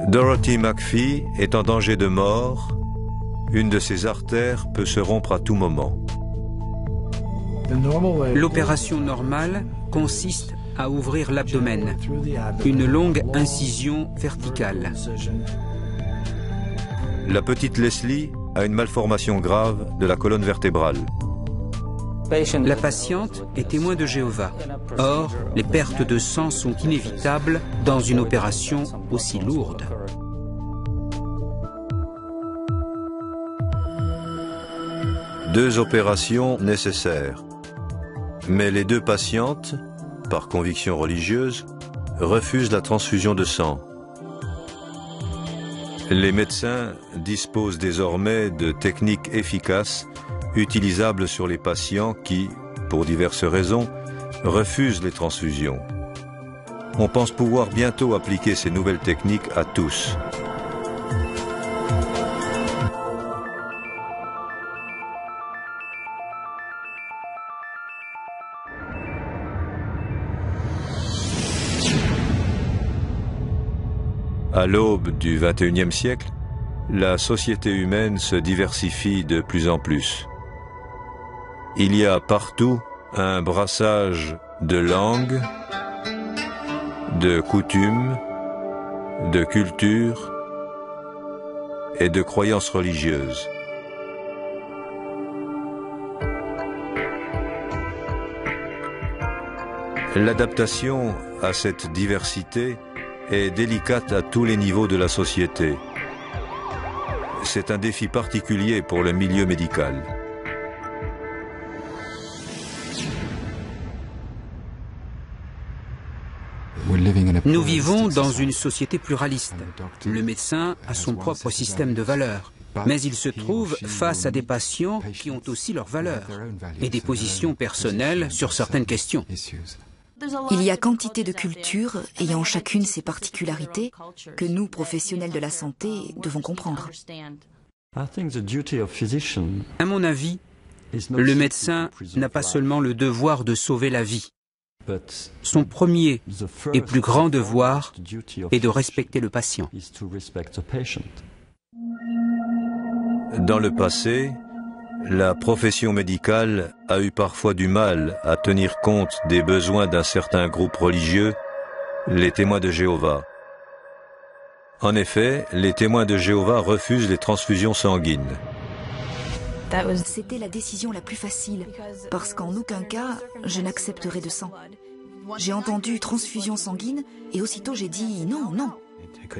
Dorothy McPhee est en danger de mort. Une de ses artères peut se rompre à tout moment. L'opération normale consiste à ouvrir l'abdomen, une longue incision verticale. La petite Leslie a une malformation grave de la colonne vertébrale. La patiente est témoin de Jéhovah. Or, les pertes de sang sont inévitables dans une opération aussi lourde. Deux opérations nécessaires. Mais les deux patientes, par conviction religieuse, refusent la transfusion de sang. Les médecins disposent désormais de techniques efficaces utilisables sur les patients qui, pour diverses raisons, refusent les transfusions. On pense pouvoir bientôt appliquer ces nouvelles techniques à tous. À l'aube du XXIe siècle, la société humaine se diversifie de plus en plus. Il y a partout un brassage de langues, de coutumes, de cultures et de croyances religieuses. L'adaptation à cette diversité est délicate à tous les niveaux de la société. C'est un défi particulier pour le milieu médical. Nous vivons dans une société pluraliste. Le médecin a son propre système de valeurs. Mais il se trouve face à des patients qui ont aussi leurs valeurs et des positions personnelles sur certaines questions. Il y a quantité de cultures ayant chacune ses particularités que nous, professionnels de la santé, devons comprendre. À mon avis, le médecin n'a pas seulement le devoir de sauver la vie. Son premier et plus grand devoir est de respecter le patient. Dans le passé, la profession médicale a eu parfois du mal à tenir compte des besoins d'un certain groupe religieux, les témoins de Jéhovah. En effet, les témoins de Jéhovah refusent les transfusions sanguines. C'était la décision la plus facile, parce qu'en aucun cas, je n'accepterai de sang. J'ai entendu transfusion sanguine et aussitôt j'ai dit non, non.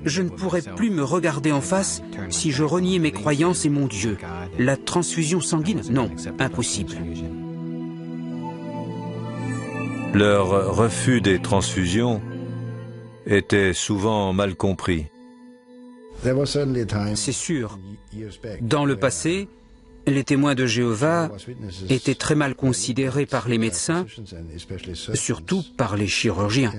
Je ne pourrais plus me regarder en face si je reniais mes croyances et mon Dieu. La transfusion sanguine, non, impossible. Leur refus des transfusions était souvent mal compris. C'est sûr. Dans le passé, les témoins de Jéhovah étaient très mal considérés par les médecins, surtout par les chirurgiens.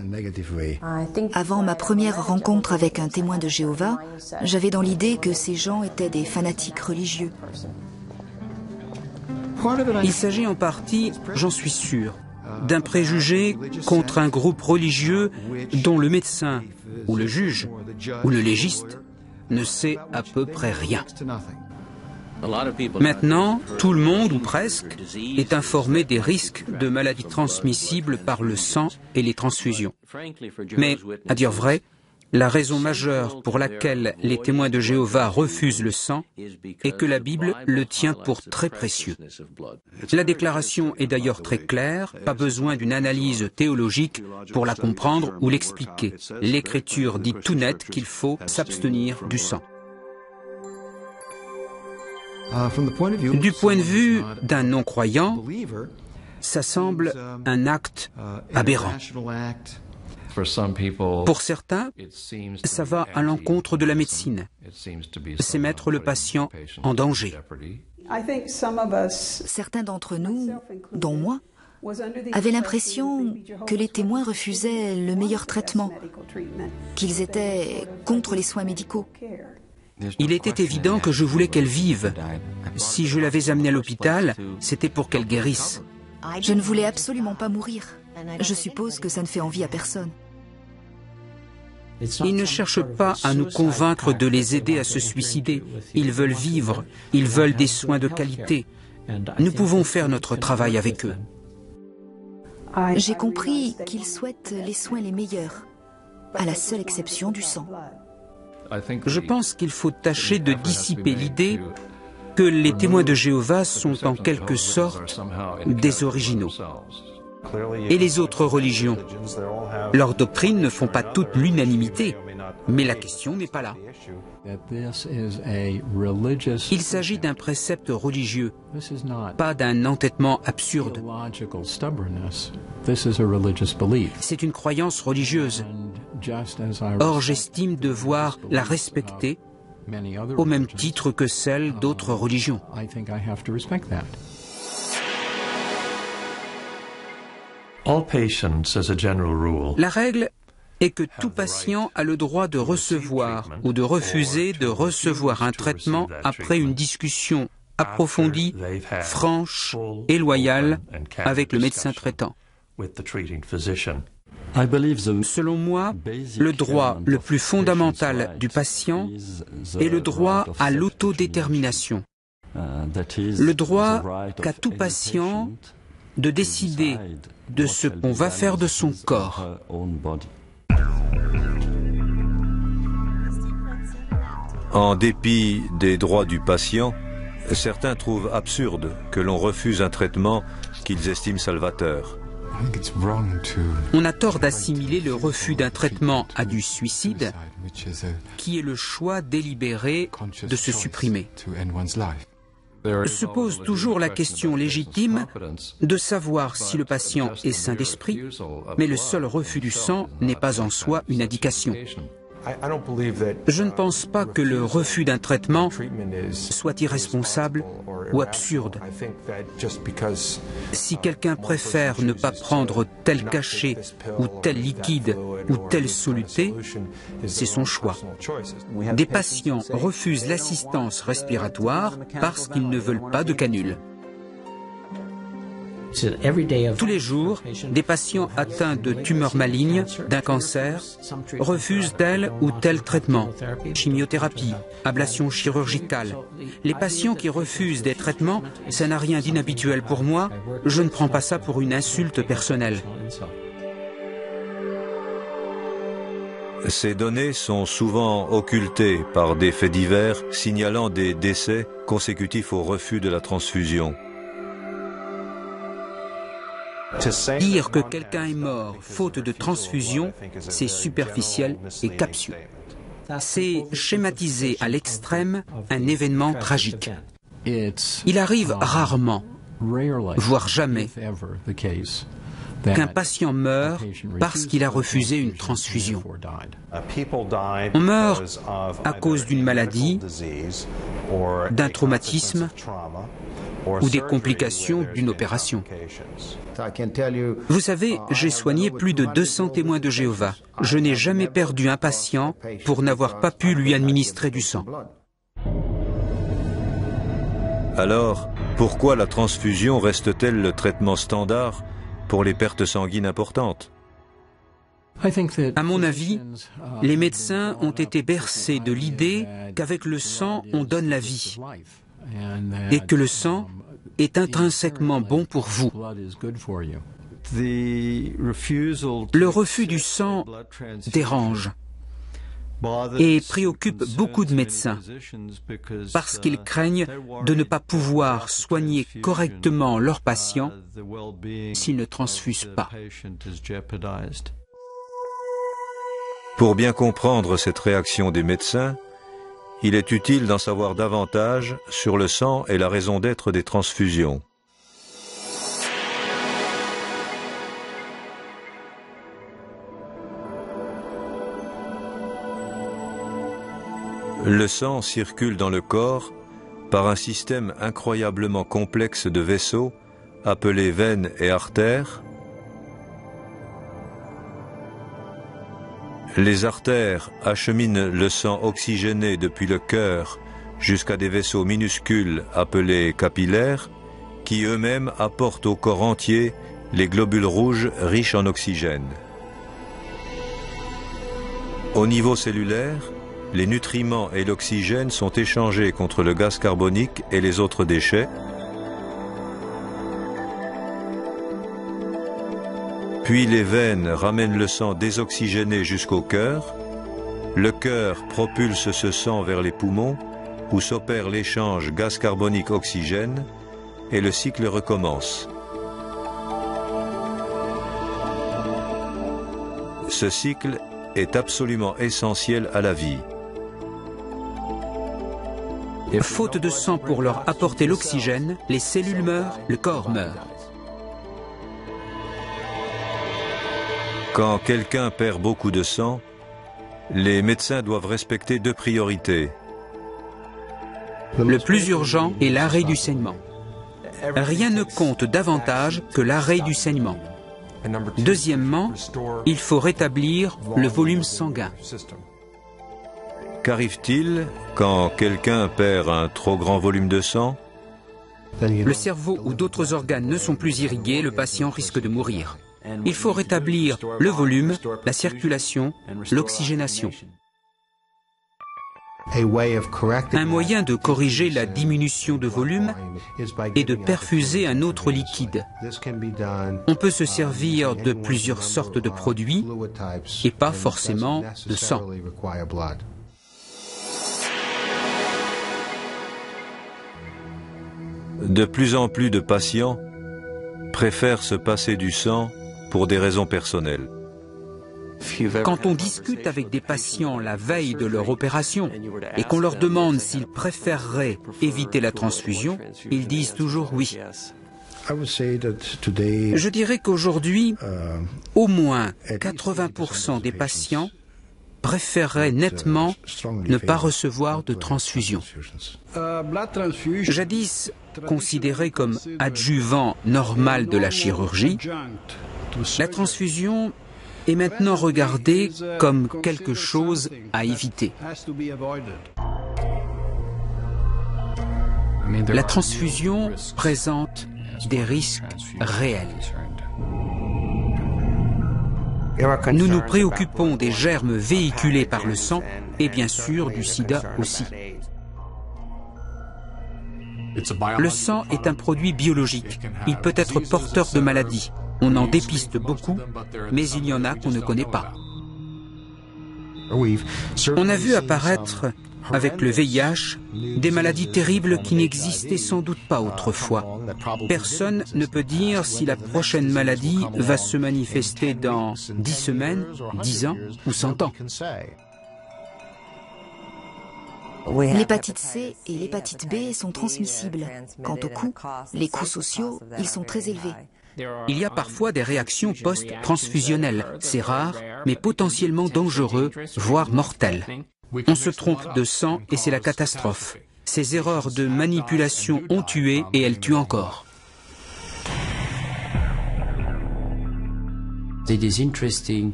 Avant ma première rencontre avec un témoin de Jéhovah, j'avais dans l'idée que ces gens étaient des fanatiques religieux. Il s'agit en partie, j'en suis sûr, d'un préjugé contre un groupe religieux dont le médecin, ou le juge, ou le légiste ne sait à peu près rien. Maintenant, tout le monde, ou presque, est informé des risques de maladies transmissibles par le sang et les transfusions. Mais, à dire vrai, la raison majeure pour laquelle les témoins de Jéhovah refusent le sang est que la Bible le tient pour très précieux. La déclaration est d'ailleurs très claire, pas besoin d'une analyse théologique pour la comprendre ou l'expliquer. L'Écriture dit tout net qu'il faut s'abstenir du sang. Du point de vue d'un non-croyant, ça semble un acte aberrant. Pour certains, ça va à l'encontre de la médecine. C'est mettre le patient en danger. Certains d'entre nous, dont moi, avaient l'impression que les témoins refusaient le meilleur traitement, qu'ils étaient contre les soins médicaux. Il était évident que je voulais qu'elle vive. Si je l'avais amenée à l'hôpital, c'était pour qu'elle guérisse. Je ne voulais absolument pas mourir. Je suppose que ça ne fait envie à personne. Ils ne cherchent pas à nous convaincre de les aider à se suicider. Ils veulent vivre, ils veulent des soins de qualité. Nous pouvons faire notre travail avec eux. J'ai compris qu'ils souhaitent les soins les meilleurs, à la seule exception du sang. Je pense qu'il faut tâcher de dissiper l'idée que les témoins de Jéhovah sont en quelque sorte des originaux. Et les autres religions, leurs doctrines ne font pas toutes l'unanimité, mais la question n'est pas là. Il s'agit d'un précepte religieux, pas d'un entêtement absurde. C'est une croyance religieuse. Or, j'estime devoir la respecter au même titre que celle d'autres religions. La règle est que tout patient a le droit de recevoir ou de refuser de recevoir un traitement après une discussion approfondie, franche et loyale avec le médecin traitant. Selon moi, le droit le plus fondamental du patient est le droit à l'autodétermination. Le droit qu'a tout patient de décider de ce qu'on va faire de son corps. En dépit des droits du patient, certains trouvent absurde que l'on refuse un traitement qu'ils estiment salvateur. On a tort d'assimiler le refus d'un traitement à du suicide, qui est le choix délibéré de se supprimer. Se pose toujours la question légitime de savoir si le patient est sain d'esprit, mais le seul refus du sang n'est pas en soi une indication. Je ne pense pas que le refus d'un traitement soit irresponsable ou absurde. Si quelqu'un préfère ne pas prendre tel cachet ou tel liquide ou telle soluté, c'est son choix. Des patients refusent l'assistance respiratoire parce qu'ils ne veulent pas de canule. Tous les jours, des patients atteints de tumeurs malignes, d'un cancer, refusent tel ou tel traitement, chimiothérapie, ablation chirurgicale. Les patients qui refusent des traitements, ça n'a rien d'inhabituel pour moi, je ne prends pas ça pour une insulte personnelle. Ces données sont souvent occultées par des faits divers signalant des décès consécutifs au refus de la transfusion. Dire que quelqu'un est mort faute de transfusion, c'est superficiel et captieux. C'est schématiser à l'extrême un événement tragique. Il arrive rarement, voire jamais, qu'un patient meure parce qu'il a refusé une transfusion. On meurt à cause d'une maladie, d'un traumatisme ou des complications d'une opération. Vous savez, j'ai soigné plus de 200 témoins de Jéhovah. Je n'ai jamais perdu un patient pour n'avoir pas pu lui administrer du sang. Alors, pourquoi la transfusion reste-t-elle le traitement standard pour les pertes sanguines importantes? À mon avis, les médecins ont été bercés de l'idée qu'avec le sang, on donne la vie et que le sang est intrinsèquement bon pour vous. Le refus du sang dérange et préoccupe beaucoup de médecins parce qu'ils craignent de ne pas pouvoir soigner correctement leurs patients s'ils ne transfusent pas. Pour bien comprendre cette réaction des médecins, il est utile d'en savoir davantage sur le sang et la raison d'être des transfusions. Le sang circule dans le corps par un système incroyablement complexe de vaisseaux appelés veines et artères. Les artères acheminent le sang oxygéné depuis le cœur jusqu'à des vaisseaux minuscules appelés capillaires, qui eux-mêmes apportent au corps entier les globules rouges riches en oxygène. Au niveau cellulaire, les nutriments et l'oxygène sont échangés contre le gaz carbonique et les autres déchets. Puis les veines ramènent le sang désoxygéné jusqu'au cœur. Le cœur propulse ce sang vers les poumons, où s'opère l'échange gaz carbonique-oxygène, et le cycle recommence. Ce cycle est absolument essentiel à la vie. Faute de sang pour leur apporter l'oxygène, les cellules meurent, le corps meurt. Quand quelqu'un perd beaucoup de sang, les médecins doivent respecter deux priorités. Le plus urgent est l'arrêt du saignement. Rien ne compte davantage que l'arrêt du saignement. Deuxièmement, il faut rétablir le volume sanguin. Qu'arrive-t-il quand quelqu'un perd un trop grand volume de sang? Le cerveau ou d'autres organes ne sont plus irrigués, le patient risque de mourir. Il faut rétablir le volume, la circulation, l'oxygénation. Un moyen de corriger la diminution de volume est de perfuser un autre liquide. On peut se servir de plusieurs sortes de produits et pas forcément de sang. De plus en plus de patients préfèrent se passer du sang pour des raisons personnelles. Quand on discute avec des patients la veille de leur opération et qu'on leur demande s'ils préféreraient éviter la transfusion, ils disent toujours oui. Je dirais qu'aujourd'hui, au moins 80% des patients préféreraient nettement ne pas recevoir de transfusion. Jadis considéré comme adjuvant normal de la chirurgie, la transfusion est maintenant regardée comme quelque chose à éviter. La transfusion présente des risques réels. Nous nous préoccupons des germes véhiculés par le sang et bien sûr du sida aussi. Le sang est un produit biologique. Il peut être porteur de maladies. On en dépiste beaucoup, mais il y en a qu'on ne connaît pas. On a vu apparaître, avec le VIH, des maladies terribles qui n'existaient sans doute pas autrefois. Personne ne peut dire si la prochaine maladie va se manifester dans 10 semaines, 10 ans ou 100 ans. L'hépatite C et l'hépatite B sont transmissibles. Quant aux coûts, les coûts sociaux, ils sont très élevés. Il y a parfois des réactions post-transfusionnelles. C'est rare, mais potentiellement dangereux, voire mortel. On se trompe de sang et c'est la catastrophe. Ces erreurs de manipulation ont tué et elles tuent encore.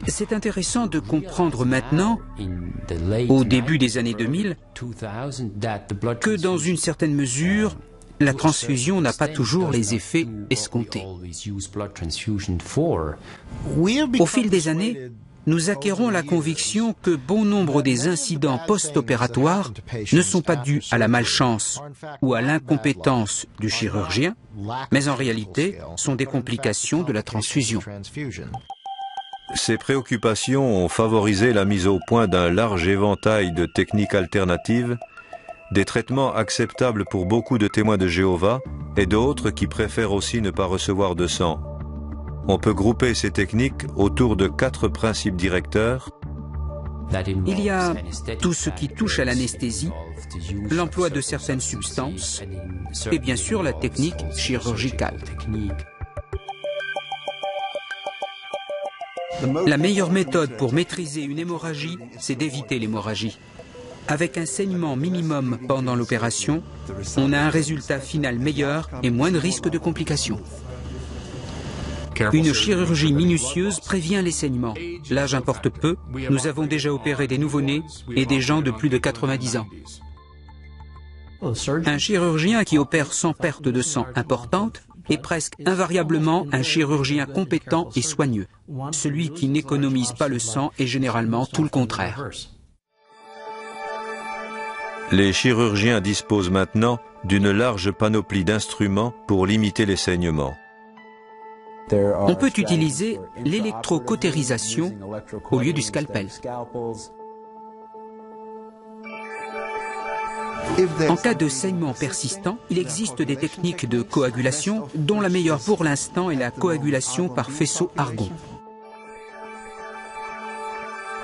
C'est intéressant de comprendre maintenant, au début des années 2000, que dans une certaine mesure, la transfusion n'a pas toujours les effets escomptés. Au fil des années, nous acquérons la conviction que bon nombre des incidents post-opératoires ne sont pas dus à la malchance ou à l'incompétence du chirurgien, mais en réalité sont des complications de la transfusion. Ces préoccupations ont favorisé la mise au point d'un large éventail de techniques alternatives, des traitements acceptables pour beaucoup de témoins de Jéhovah et d'autres qui préfèrent aussi ne pas recevoir de sang. On peut grouper ces techniques autour de 4 principes directeurs. Il y a tout ce qui touche à l'anesthésie, l'emploi de certaines substances et bien sûr la technique chirurgicale. La meilleure méthode pour maîtriser une hémorragie, c'est d'éviter l'hémorragie. Avec un saignement minimum pendant l'opération, on a un résultat final meilleur et moins de risque de complications. Une chirurgie minutieuse prévient les saignements. L'âge importe peu. Nous avons déjà opéré des nouveau-nés et des gens de plus de 90 ans. Un chirurgien qui opère sans perte de sang importante est presque invariablement un chirurgien compétent et soigneux. Celui qui n'économise pas le sang est généralement tout le contraire. Les chirurgiens disposent maintenant d'une large panoplie d'instruments pour limiter les saignements. On peut utiliser l'électrocautérisation au lieu du scalpel. En cas de saignement persistant, il existe des techniques de coagulation, dont la meilleure pour l'instant est la coagulation par faisceau argon.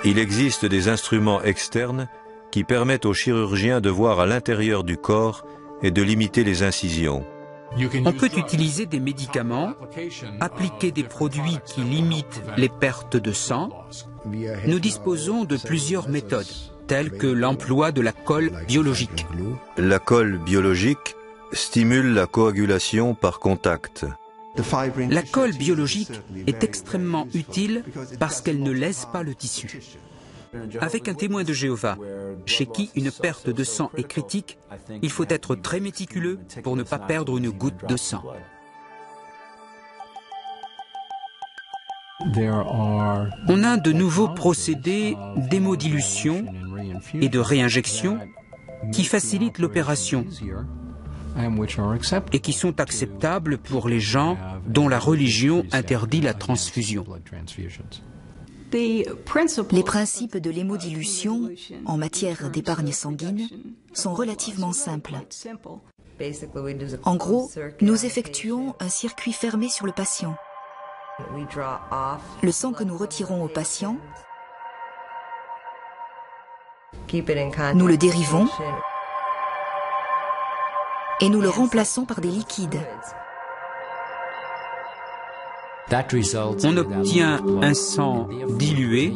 Il existe des instruments externes qui permettent aux chirurgiens de voir à l'intérieur du corps et de limiter les incisions. On peut utiliser des médicaments, appliquer des produits qui limitent les pertes de sang. Nous disposons de plusieurs méthodes, telles que l'emploi de la colle biologique. La colle biologique stimule la coagulation par contact. La colle biologique est extrêmement utile parce qu'elle ne lèse pas le tissu. Avec un témoin de Jéhovah, chez qui une perte de sang est critique, il faut être très méticuleux pour ne pas perdre une goutte de sang. On a de nouveaux procédés d'hémodilution et de réinjection qui facilitent l'opération et qui sont acceptables pour les gens dont la religion interdit la transfusion. Les principes de l'hémodilution en matière d'épargne sanguine sont relativement simples. En gros, nous effectuons un circuit fermé sur le patient. Le sang que nous retirons au patient, nous le dérivons et nous le remplaçons par des liquides. On obtient un sang dilué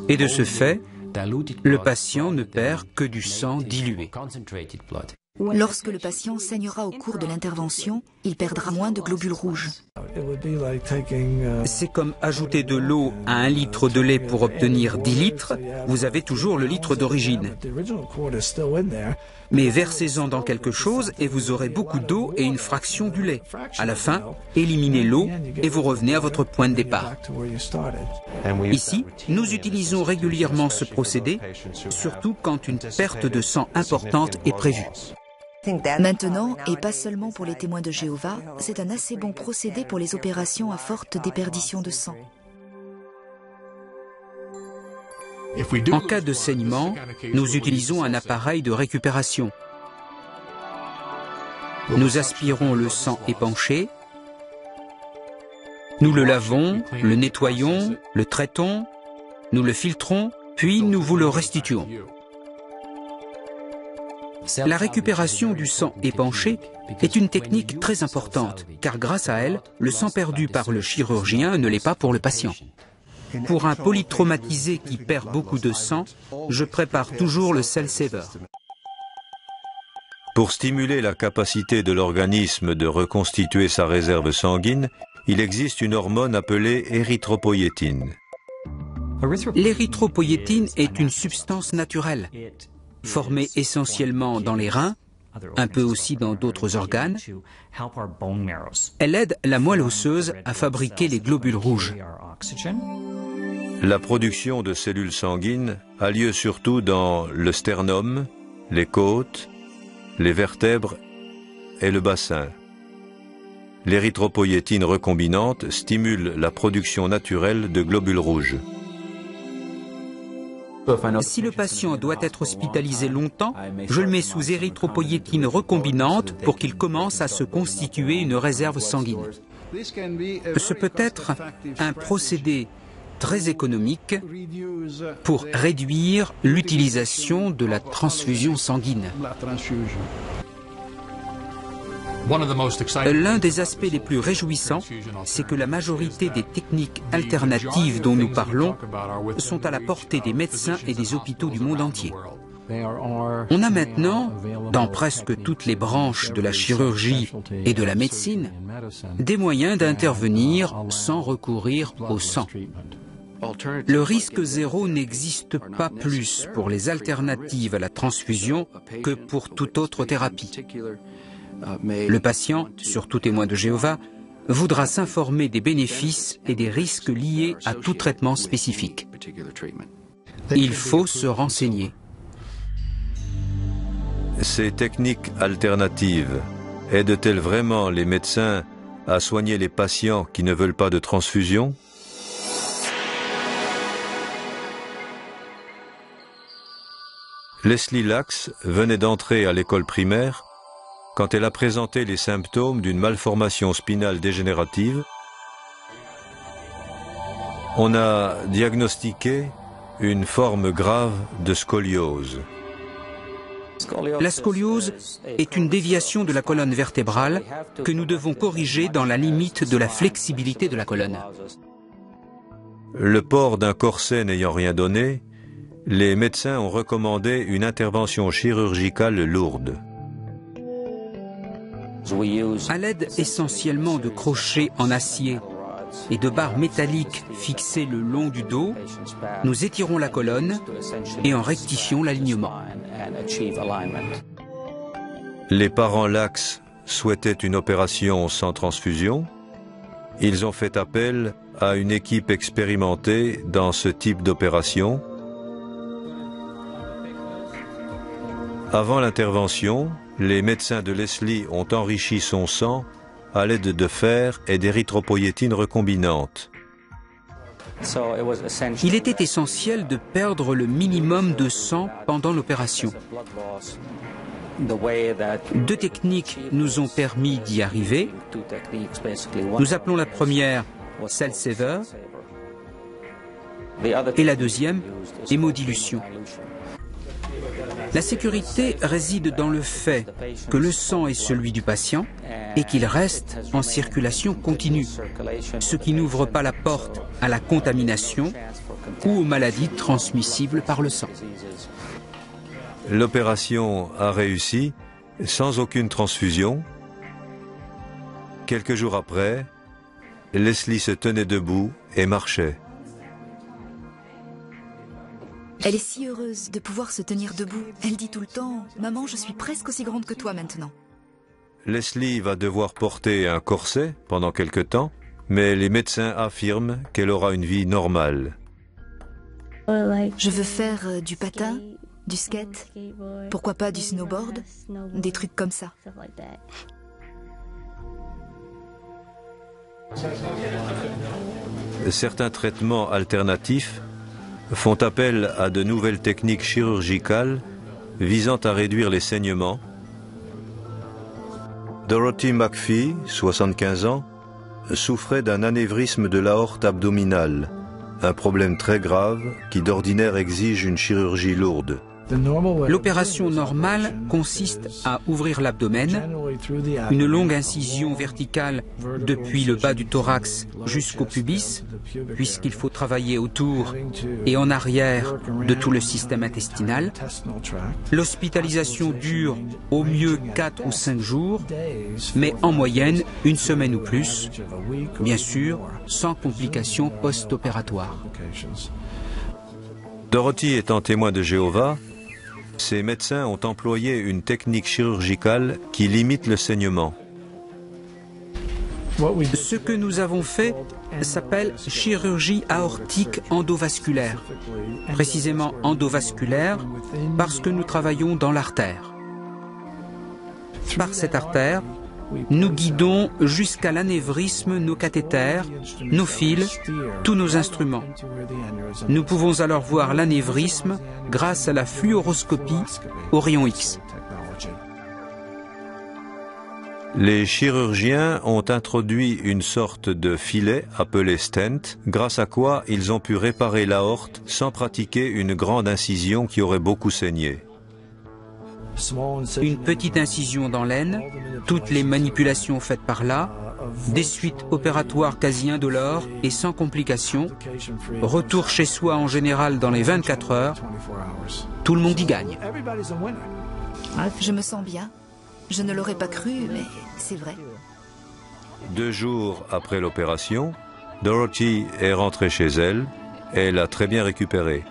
et de ce fait, le patient ne perd que du sang dilué. Lorsque le patient saignera au cours de l'intervention, il perdra moins de globules rouges. C'est comme ajouter de l'eau à 1 litre de lait pour obtenir 10 litres, vous avez toujours le litre d'origine. Mais versez-en dans quelque chose et vous aurez beaucoup d'eau et une fraction du lait. À la fin, éliminez l'eau et vous revenez à votre point de départ. Ici, nous utilisons régulièrement ce procédé, surtout quand une perte de sang importante est prévue. Maintenant, et pas seulement pour les témoins de Jéhovah, c'est un assez bon procédé pour les opérations à forte déperdition de sang. En cas de saignement, nous utilisons un appareil de récupération. Nous aspirons le sang épanché, nous le lavons, le nettoyons, le traitons, nous le filtrons, puis nous vous le restituons. La récupération du sang épanché est une technique très importante, car grâce à elle, le sang perdu par le chirurgien ne l'est pas pour le patient. Pour un polytraumatisé qui perd beaucoup de sang, je prépare toujours le Cell Saver. Pour stimuler la capacité de l'organisme de reconstituer sa réserve sanguine, il existe une hormone appelée érythropoïétine. L'érythropoïétine est une substance naturelle, formée essentiellement dans les reins, un peu aussi dans d'autres organes. Elle aide la moelle osseuse à fabriquer les globules rouges. La production de cellules sanguines a lieu surtout dans le sternum, les côtes, les vertèbres et le bassin. L'érythropoïétine recombinante stimule la production naturelle de globules rouges. Si le patient doit être hospitalisé longtemps, je le mets sous érythropoïétine recombinante pour qu'il commence à se constituer une réserve sanguine. Ce peut être un procédé très économique pour réduire l'utilisation de la transfusion sanguine. L'un des aspects les plus réjouissants, c'est que la majorité des techniques alternatives dont nous parlons sont à la portée des médecins et des hôpitaux du monde entier. On a maintenant, dans presque toutes les branches de la chirurgie et de la médecine, des moyens d'intervenir sans recourir au sang. Le risque zéro n'existe pas plus pour les alternatives à la transfusion que pour toute autre thérapie. Le patient, surtout témoin de Jéhovah, voudra s'informer des bénéfices et des risques liés à tout traitement spécifique. Il faut se renseigner. Ces techniques alternatives aident-elles vraiment les médecins à soigner les patients qui ne veulent pas de transfusion? Leslie Lacks venait d'entrer à l'école primaire quand elle a présenté les symptômes d'une malformation spinale dégénérative. On a diagnostiqué une forme grave de scoliose. La scoliose est une déviation de la colonne vertébrale que nous devons corriger dans la limite de la flexibilité de la colonne. Le port d'un corset n'ayant rien donné, les médecins ont recommandé une intervention chirurgicale lourde. À l'aide essentiellement de crochets en acier et de barres métalliques fixées le long du dos, nous étirons la colonne et en rectifions l'alignement. Les parents Lacks souhaitaient une opération sans transfusion. Ils ont fait appel à une équipe expérimentée dans ce type d'opération. Avant l'intervention, les médecins de Leslie ont enrichi son sang à l'aide de fer et d'érythropoïétine recombinante. Il était essentiel de perdre le minimum de sang pendant l'opération. Deux techniques nous ont permis d'y arriver. Nous appelons la première cell saver et la deuxième hémodilution. La sécurité réside dans le fait que le sang est celui du patient et qu'il reste en circulation continue, ce qui n'ouvre pas la porte à la contamination ou aux maladies transmissibles par le sang. L'opération a réussi sans aucune transfusion. Quelques jours après, Leslie se tenait debout et marchait. Elle est si heureuse de pouvoir se tenir debout. Elle dit tout le temps « Maman, je suis presque aussi grande que toi maintenant ». Leslie va devoir porter un corset pendant quelque temps, mais les médecins affirment qu'elle aura une vie normale. Je veux faire du patin, du skate, pourquoi pas du snowboard, des trucs comme ça. Certains traitements alternatifs font appel à de nouvelles techniques chirurgicales visant à réduire les saignements. Dorothy McPhee, 75 ans, souffrait d'un anévrisme de l'aorte abdominale, un problème très grave qui d'ordinaire exige une chirurgie lourde. L'opération normale consiste à ouvrir l'abdomen, une longue incision verticale depuis le bas du thorax jusqu'au pubis, puisqu'il faut travailler autour et en arrière de tout le système intestinal. L'hospitalisation dure au mieux 4 ou 5 jours, mais en moyenne 1 semaine ou plus, bien sûr, sans complications post-opératoires. Dorothy étant témoin de Jéhovah, ces médecins ont employé une technique chirurgicale qui limite le saignement. Ce que nous avons fait s'appelle chirurgie aortique endovasculaire. Précisément endovasculaire parce que nous travaillons dans l'artère. Par cette artère, nous guidons jusqu'à l'anévrisme nos cathéters, nos fils, tous nos instruments. Nous pouvons alors voir l'anévrisme grâce à la fluoroscopie au rayon X. Les chirurgiens ont introduit une sorte de filet appelé stent, grâce à quoi ils ont pu réparer l'aorte sans pratiquer une grande incision qui aurait beaucoup saigné. Une petite incision dans l'aine, toutes les manipulations faites par là, des suites opératoires quasi indolores et sans complications, retour chez soi en général dans les 24 heures, tout le monde y gagne. Je me sens bien. Je ne l'aurais pas cru, mais c'est vrai. 2 jours après l'opération, Dorothy est rentrée chez elle. Elle a très bien récupéré.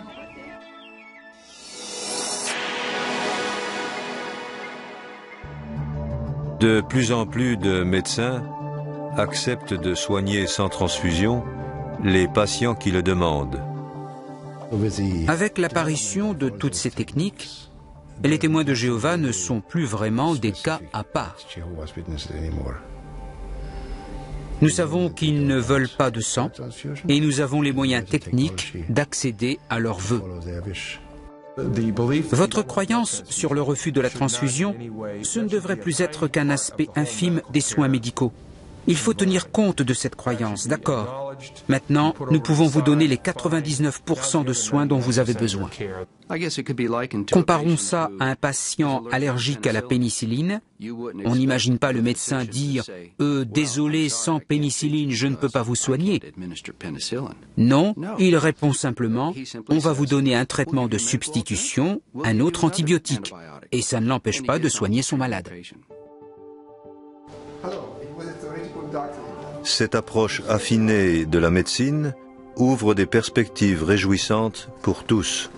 De plus en plus de médecins acceptent de soigner sans transfusion les patients qui le demandent. Avec l'apparition de toutes ces techniques, les témoins de Jéhovah ne sont plus vraiment des cas à part. Nous savons qu'ils ne veulent pas de sang et nous avons les moyens techniques d'accéder à leurs vœux. Votre croyance sur le refus de la transfusion, ce ne devrait plus être qu'un aspect infime des soins médicaux. Il faut tenir compte de cette croyance, d'accord? Maintenant, nous pouvons vous donner les 99% de soins dont vous avez besoin. Comparons ça à un patient allergique à la pénicilline. On n'imagine pas le médecin dire « désolé, sans pénicilline, je ne peux pas vous soigner ». Non, il répond simplement « On va vous donner un traitement de substitution, un autre antibiotique ». Et ça ne l'empêche pas de soigner son malade. Cette approche affinée de la médecine ouvre des perspectives réjouissantes pour tous.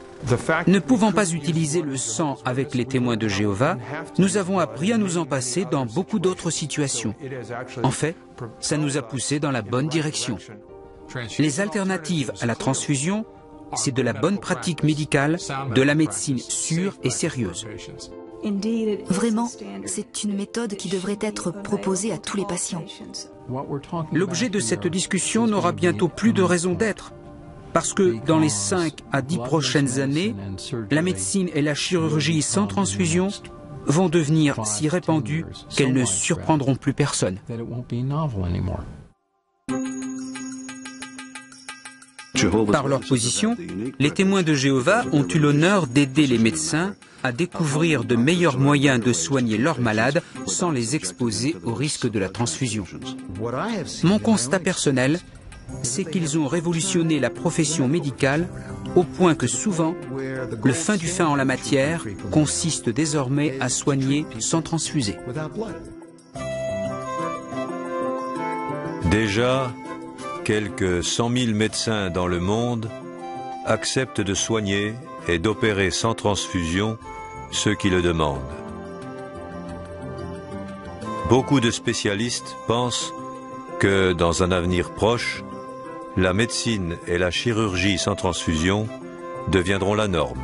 Ne pouvant pas utiliser le sang avec les témoins de Jéhovah, nous avons appris à nous en passer dans beaucoup d'autres situations. En fait, ça nous a poussés dans la bonne direction. Les alternatives à la transfusion, c'est de la bonne pratique médicale, de la médecine sûre et sérieuse. Vraiment, c'est une méthode qui devrait être proposée à tous les patients. L'objet de cette discussion n'aura bientôt plus de raison d'être, parce que dans les 5 à 10 prochaines années, la médecine et la chirurgie sans transfusion vont devenir si répandues qu'elles ne surprendront plus personne. Par leur position, les témoins de Jéhovah ont eu l'honneur d'aider les médecins à découvrir de meilleurs moyens de soigner leurs malades sans les exposer au risque de la transfusion. Mon constat personnel, c'est qu'ils ont révolutionné la profession médicale au point que souvent, le fin du fin en la matière consiste désormais à soigner sans transfuser. Déjà, quelques 100 000 médecins dans le monde acceptent de soigner et d'opérer sans transfusion ceux qui le demandent. Beaucoup de spécialistes pensent que dans un avenir proche, la médecine et la chirurgie sans transfusion deviendront la norme.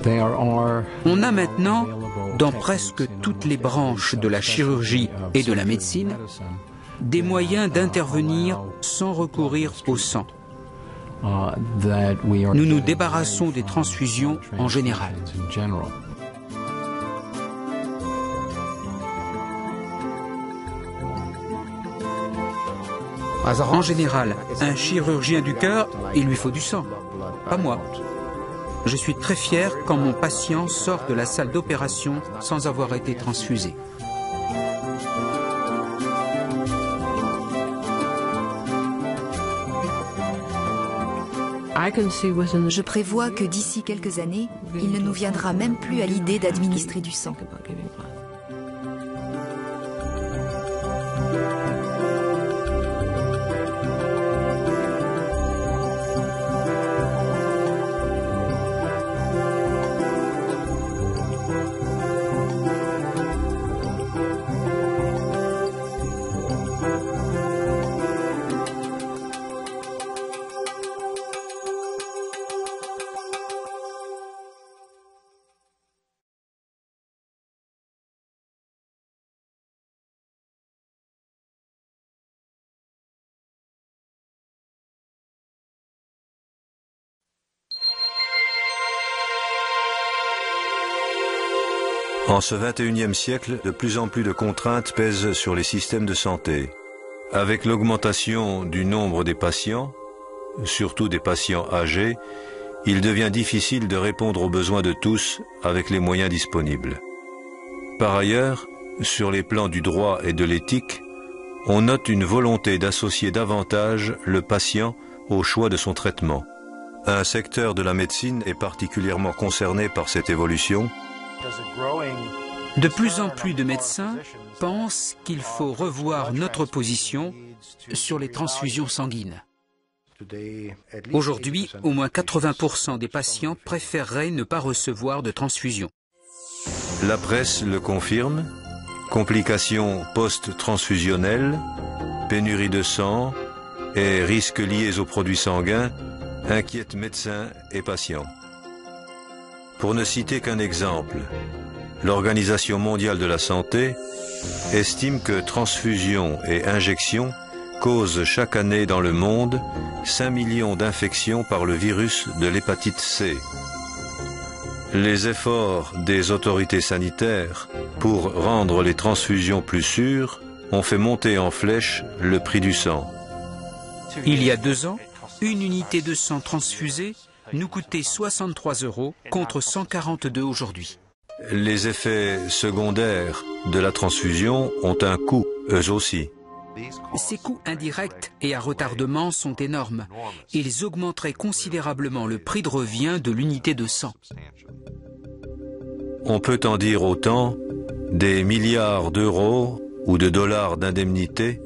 On a maintenant, dans presque toutes les branches de la chirurgie et de la médecine, des moyens d'intervenir sans recourir au sang. Nous nous débarrassons des transfusions en général. En général, un chirurgien du cœur, il lui faut du sang, pas moi. Je suis très fier quand mon patient sort de la salle d'opération sans avoir été transfusé. Je prévois que d'ici quelques années, il ne nous viendra même plus à l'idée d'administrer du sang. En ce 21e siècle, de plus en plus de contraintes pèsent sur les systèmes de santé. Avec l'augmentation du nombre des patients, surtout des patients âgés, il devient difficile de répondre aux besoins de tous avec les moyens disponibles. Par ailleurs, sur les plans du droit et de l'éthique, on note une volonté d'associer davantage le patient au choix de son traitement. Un secteur de la médecine est particulièrement concerné par cette évolution. De plus en plus de médecins pensent qu'il faut revoir notre position sur les transfusions sanguines. Aujourd'hui, au moins 80% des patients préféreraient ne pas recevoir de transfusion. La presse le confirme. Complications post-transfusionnelles, pénurie de sang et risques liés aux produits sanguins inquiètent médecins et patients. Pour ne citer qu'un exemple, l'Organisation mondiale de la santé estime que transfusion et injection causent chaque année dans le monde 5 millions d'infections par le virus de l'hépatite C. Les efforts des autorités sanitaires pour rendre les transfusions plus sûres ont fait monter en flèche le prix du sang. Il y a 2 ans, une unité de sang transfusée nous coûtait 63 € contre 142 aujourd'hui. Les effets secondaires de la transfusion ont un coût, eux aussi. Ces coûts indirects et à retardement sont énormes. Ils augmenteraient considérablement le prix de revient de l'unité de sang. On peut en dire autant des milliards d'euros ou de dollars d'indemnités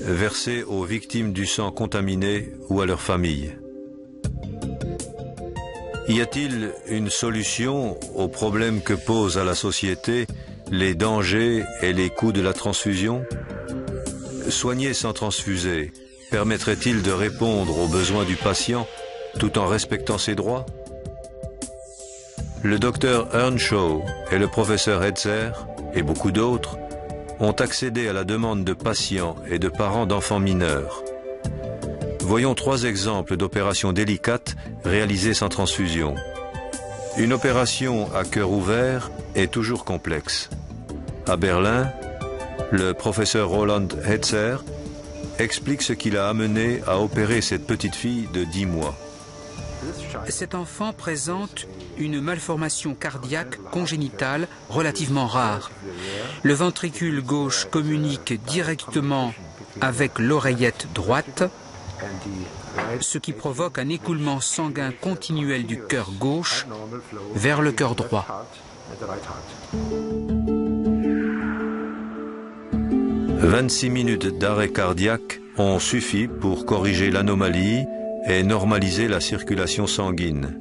versés aux victimes du sang contaminé ou à leurs familles. Y a-t-il une solution aux problèmes que posent à la société les dangers et les coûts de la transfusion? Soigner sans transfuser permettrait-il de répondre aux besoins du patient tout en respectant ses droits? Le docteur Earnshaw et le professeur Hetzer, et beaucoup d'autres, ont accédé à la demande de patients et de parents d'enfants mineurs. Voyons 3 exemples d'opérations délicates réalisées sans transfusion. Une opération à cœur ouvert est toujours complexe. À Berlin, le professeur Roland Hetzer explique ce qui l'a amené à opérer cette petite fille de 10 mois. Cet enfant présente une malformation cardiaque congénitale relativement rare. Le ventricule gauche communique directement avec l'oreillette droite, ce qui provoque un écoulement sanguin continuel du cœur gauche vers le cœur droit. 26 minutes d'arrêt cardiaque ont suffi pour corriger l'anomalie et normaliser la circulation sanguine.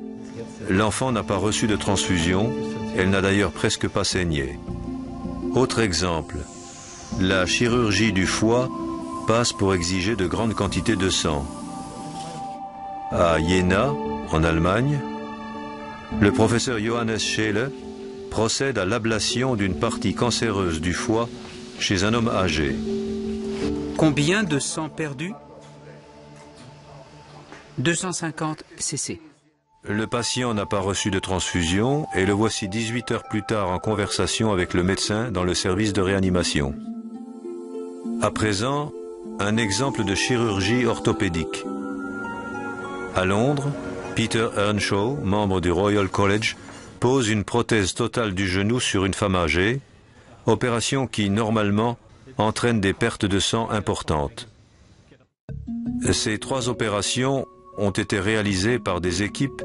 L'enfant n'a pas reçu de transfusion, elle n'a d'ailleurs presque pas saigné. Autre exemple, la chirurgie du foie passe pour exiger de grandes quantités de sang. À Jena, en Allemagne, le professeur Johannes Scheele procède à l'ablation d'une partie cancéreuse du foie chez un homme âgé. Combien de sang perdu? 250 cc. Le patient n'a pas reçu de transfusion et le voici 18 heures plus tard en conversation avec le médecin dans le service de réanimation. À présent, un exemple de chirurgie orthopédique. À Londres, Peter Earnshaw, membre du Royal College, pose une prothèse totale du genou sur une femme âgée, opération qui, normalement, entraîne des pertes de sang importantes. Ces 3 opérations ont été réalisées par des équipes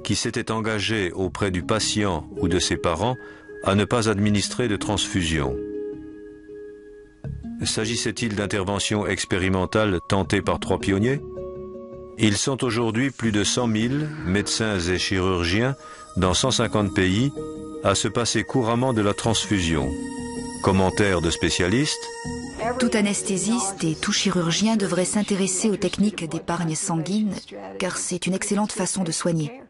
qui s'étaient engagées auprès du patient ou de ses parents à ne pas administrer de transfusion. S'agissait-il d'interventions expérimentales tentées par 3 pionniers? Ils sont aujourd'hui plus de 100 000 médecins et chirurgiens dans 150 pays à se passer couramment de la transfusion. Commentaires de spécialistes. Tout anesthésiste et tout chirurgien devrait s'intéresser aux techniques d'épargne sanguine, car c'est une excellente façon de soigner.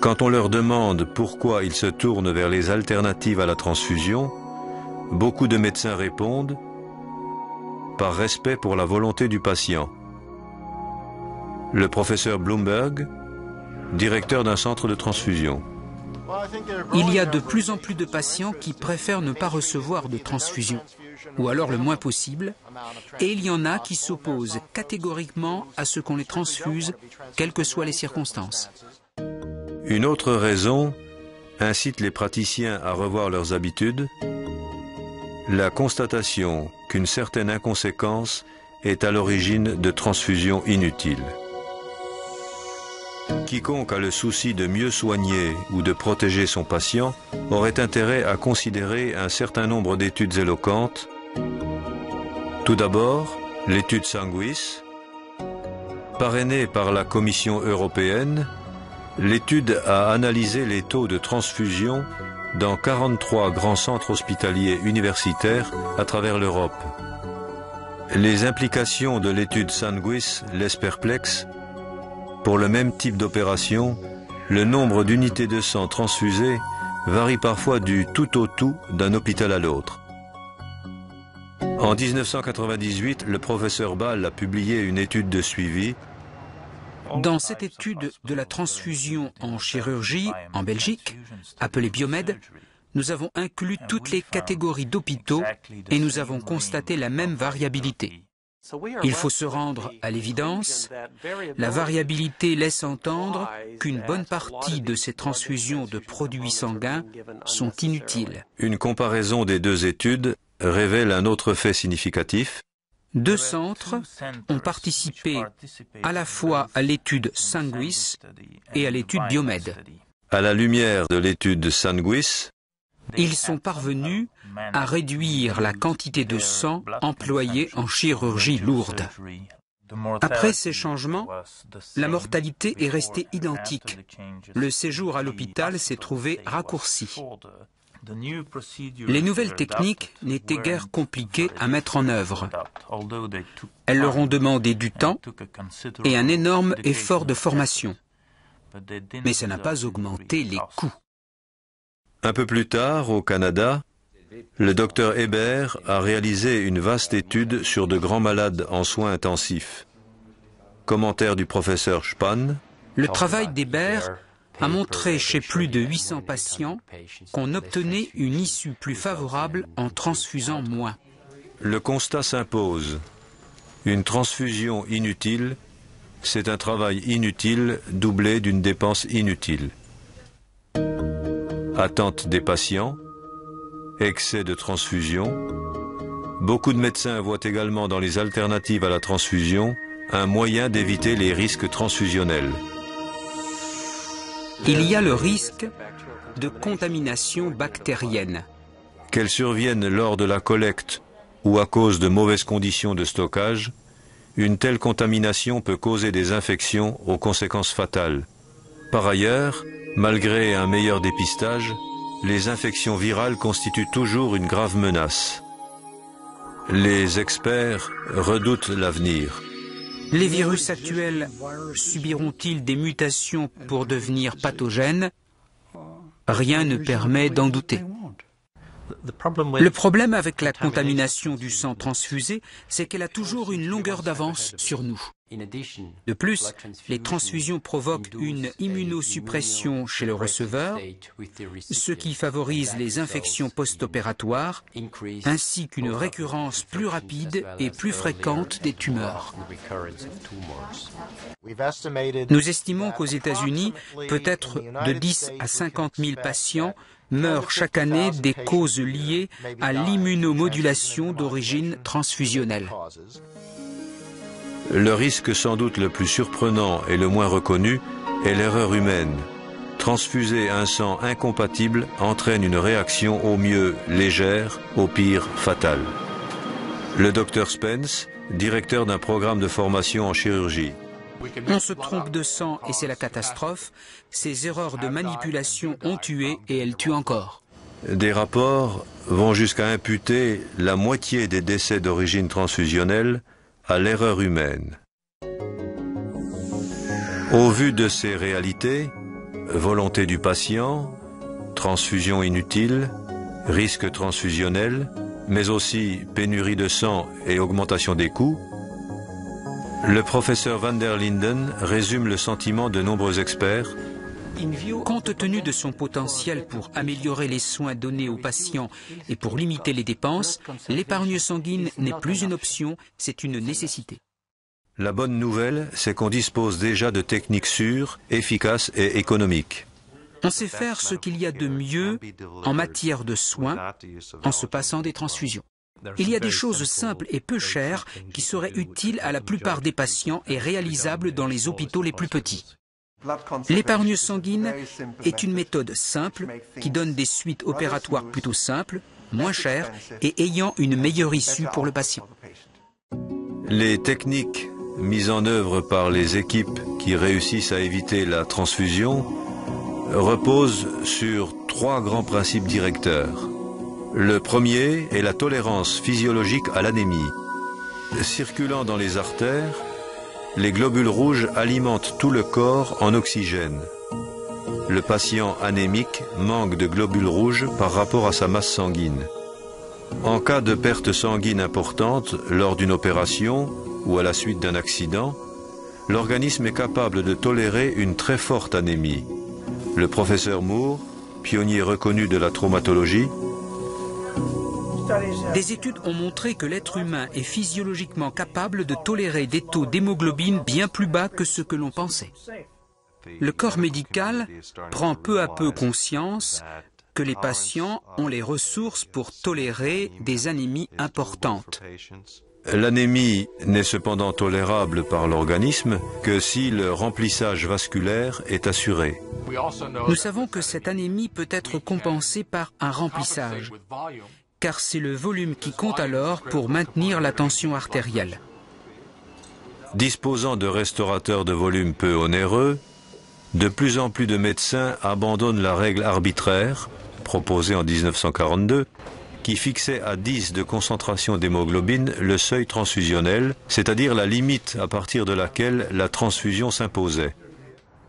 Quand on leur demande pourquoi ils se tournent vers les alternatives à la transfusion, beaucoup de médecins répondent « par respect pour la volonté du patient ». Le professeur Bloomberg, directeur d'un centre de transfusion. Il y a de plus en plus de patients qui préfèrent ne pas recevoir de transfusion. ou alors le moins possible, et il y en a qui s'opposent catégoriquement à ce qu'on les transfuse, quelles que soient les circonstances. Une autre raison incite les praticiens à revoir leurs habitudes, la constatation qu'une certaine inconséquence est à l'origine de transfusions inutiles. Quiconque a le souci de mieux soigner ou de protéger son patient aurait intérêt à considérer un certain nombre d'études éloquentes. Tout d'abord, l'étude Sanguis, parrainée par la Commission européenne. L'étude a analysé les taux de transfusion dans 43 grands centres hospitaliers universitaires à travers l'Europe. Les implications de l'étude Sanguis laissent perplexe. Pour le même type d'opération, le nombre d'unités de sang transfusées varie parfois du tout au tout d'un hôpital à l'autre. En 1998, le professeur Ball a publié une étude de suivi. Dans cette étude de la transfusion en chirurgie en Belgique, appelée Biomed, nous avons inclus toutes les catégories d'hôpitaux et nous avons constaté la même variabilité. Il faut se rendre à l'évidence, la variabilité laisse entendre qu'une bonne partie de ces transfusions de produits sanguins sont inutiles. Une comparaison des deux études révèle un autre fait significatif. 2 centres ont participé à la fois à l'étude Sanguis et à l'étude Biomed. À la lumière de l'étude Sanguis, ils sont parvenus à réduire la quantité de sang employée en chirurgie lourde. Après ces changements, la mortalité est restée identique. Le séjour à l'hôpital s'est trouvé raccourci. Les nouvelles techniques n'étaient guère compliquées à mettre en œuvre. Elles leur ont demandé du temps et un énorme effort de formation. Mais ça n'a pas augmenté les coûts. Un peu plus tard, au Canada, le docteur Hébert a réalisé une vaste étude sur de grands malades en soins intensifs. Commentaire du professeur Spann. Le travail d'Hébert a montré chez plus de 800 patients qu'on obtenait une issue plus favorable en transfusant moins. Le constat s'impose. Une transfusion inutile, c'est un travail inutile doublé d'une dépense inutile. Attente des patients, excès de transfusion. Beaucoup de médecins voient également dans les alternatives à la transfusion un moyen d'éviter les risques transfusionnels. Il y a le risque de contamination bactérienne. Qu'elle survienne lors de la collecte ou à cause de mauvaises conditions de stockage, une telle contamination peut causer des infections aux conséquences fatales. Par ailleurs, malgré un meilleur dépistage, les infections virales constituent toujours une grave menace. Les experts redoutent l'avenir. Les virus actuels subiront-ils des mutations pour devenir pathogènes? Rien ne permet d'en douter. Le problème avec la contamination du sang transfusé, c'est qu'elle a toujours une longueur d'avance sur nous. De plus, les transfusions provoquent une immunosuppression chez le receveur, ce qui favorise les infections post-opératoires, ainsi qu'une récurrence plus rapide et plus fréquente des tumeurs. Nous estimons qu'aux États-Unis, peut-être de 10 à 50 000 patients meurent chaque année des causes liées à l'immunomodulation d'origine transfusionnelle. Le risque sans doute le plus surprenant et le moins reconnu est l'erreur humaine. Transfuser un sang incompatible entraîne une réaction au mieux légère, au pire fatale. Le docteur Spence, directeur d'un programme de formation en chirurgie. On se trompe de sang et c'est la catastrophe. Ces erreurs de manipulation ont tué et elles tuent encore. Des rapports vont jusqu'à imputer la moitié des décès d'origine transfusionnelle à l'erreur humaine. Au vu de ces réalités, volonté du patient, transfusion inutile, risque transfusionnel, mais aussi pénurie de sang et augmentation des coûts, le professeur van der Linden résume le sentiment de nombreux experts. Compte tenu de son potentiel pour améliorer les soins donnés aux patients et pour limiter les dépenses, l'épargne sanguine n'est plus une option, c'est une nécessité. La bonne nouvelle, c'est qu'on dispose déjà de techniques sûres, efficaces et économiques. On sait faire ce qu'il y a de mieux en matière de soins en se passant des transfusions. Il y a des choses simples et peu chères qui seraient utiles à la plupart des patients et réalisables dans les hôpitaux les plus petits. L'épargne sanguine est une méthode simple qui donne des suites opératoires plutôt simples, moins chères et ayant une meilleure issue pour le patient. Les techniques mises en œuvre par les équipes qui réussissent à éviter la transfusion reposent sur 3 grands principes directeurs. Le premier est la tolérance physiologique à l'anémie. Circulant dans les artères, les globules rouges alimentent tout le corps en oxygène. Le patient anémique manque de globules rouges par rapport à sa masse sanguine. En cas de perte sanguine importante lors d'une opération ou à la suite d'un accident, l'organisme est capable de tolérer une très forte anémie. Le professeur Moore, pionnier reconnu de la traumatologie, des études ont montré que l'être humain est physiologiquement capable de tolérer des taux d'hémoglobine bien plus bas que ce que l'on pensait. Le corps médical prend peu à peu conscience que les patients ont les ressources pour tolérer des anémies importantes. L'anémie n'est cependant tolérable par l'organisme que si le remplissage vasculaire est assuré. Nous savons que cette anémie peut être compensée par un remplissage, car c'est le volume qui compte alors pour maintenir la tension artérielle. Disposant de restaurateurs de volume peu onéreux, de plus en plus de médecins abandonnent la règle arbitraire, proposée en 1942, qui fixait à 10 de concentration d'hémoglobine le seuil transfusionnel, c'est-à-dire la limite à partir de laquelle la transfusion s'imposait.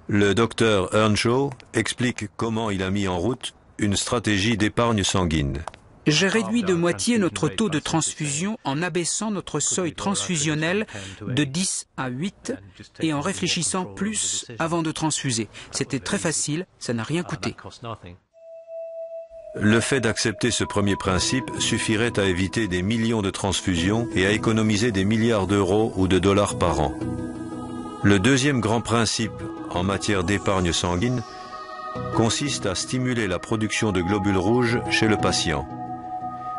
Le docteur Earnshaw explique comment il a mis en route une stratégie d'épargne sanguine. J'ai réduit de moitié notre taux de transfusion en abaissant notre seuil transfusionnel de 10 à 8 et en réfléchissant plus avant de transfuser. C'était très facile, ça n'a rien coûté. Le fait d'accepter ce premier principe suffirait à éviter des millions de transfusions et à économiser des milliards d'euros ou de dollars par an. Le deuxième grand principe en matière d'épargne sanguine consiste à stimuler la production de globules rouges chez le patient.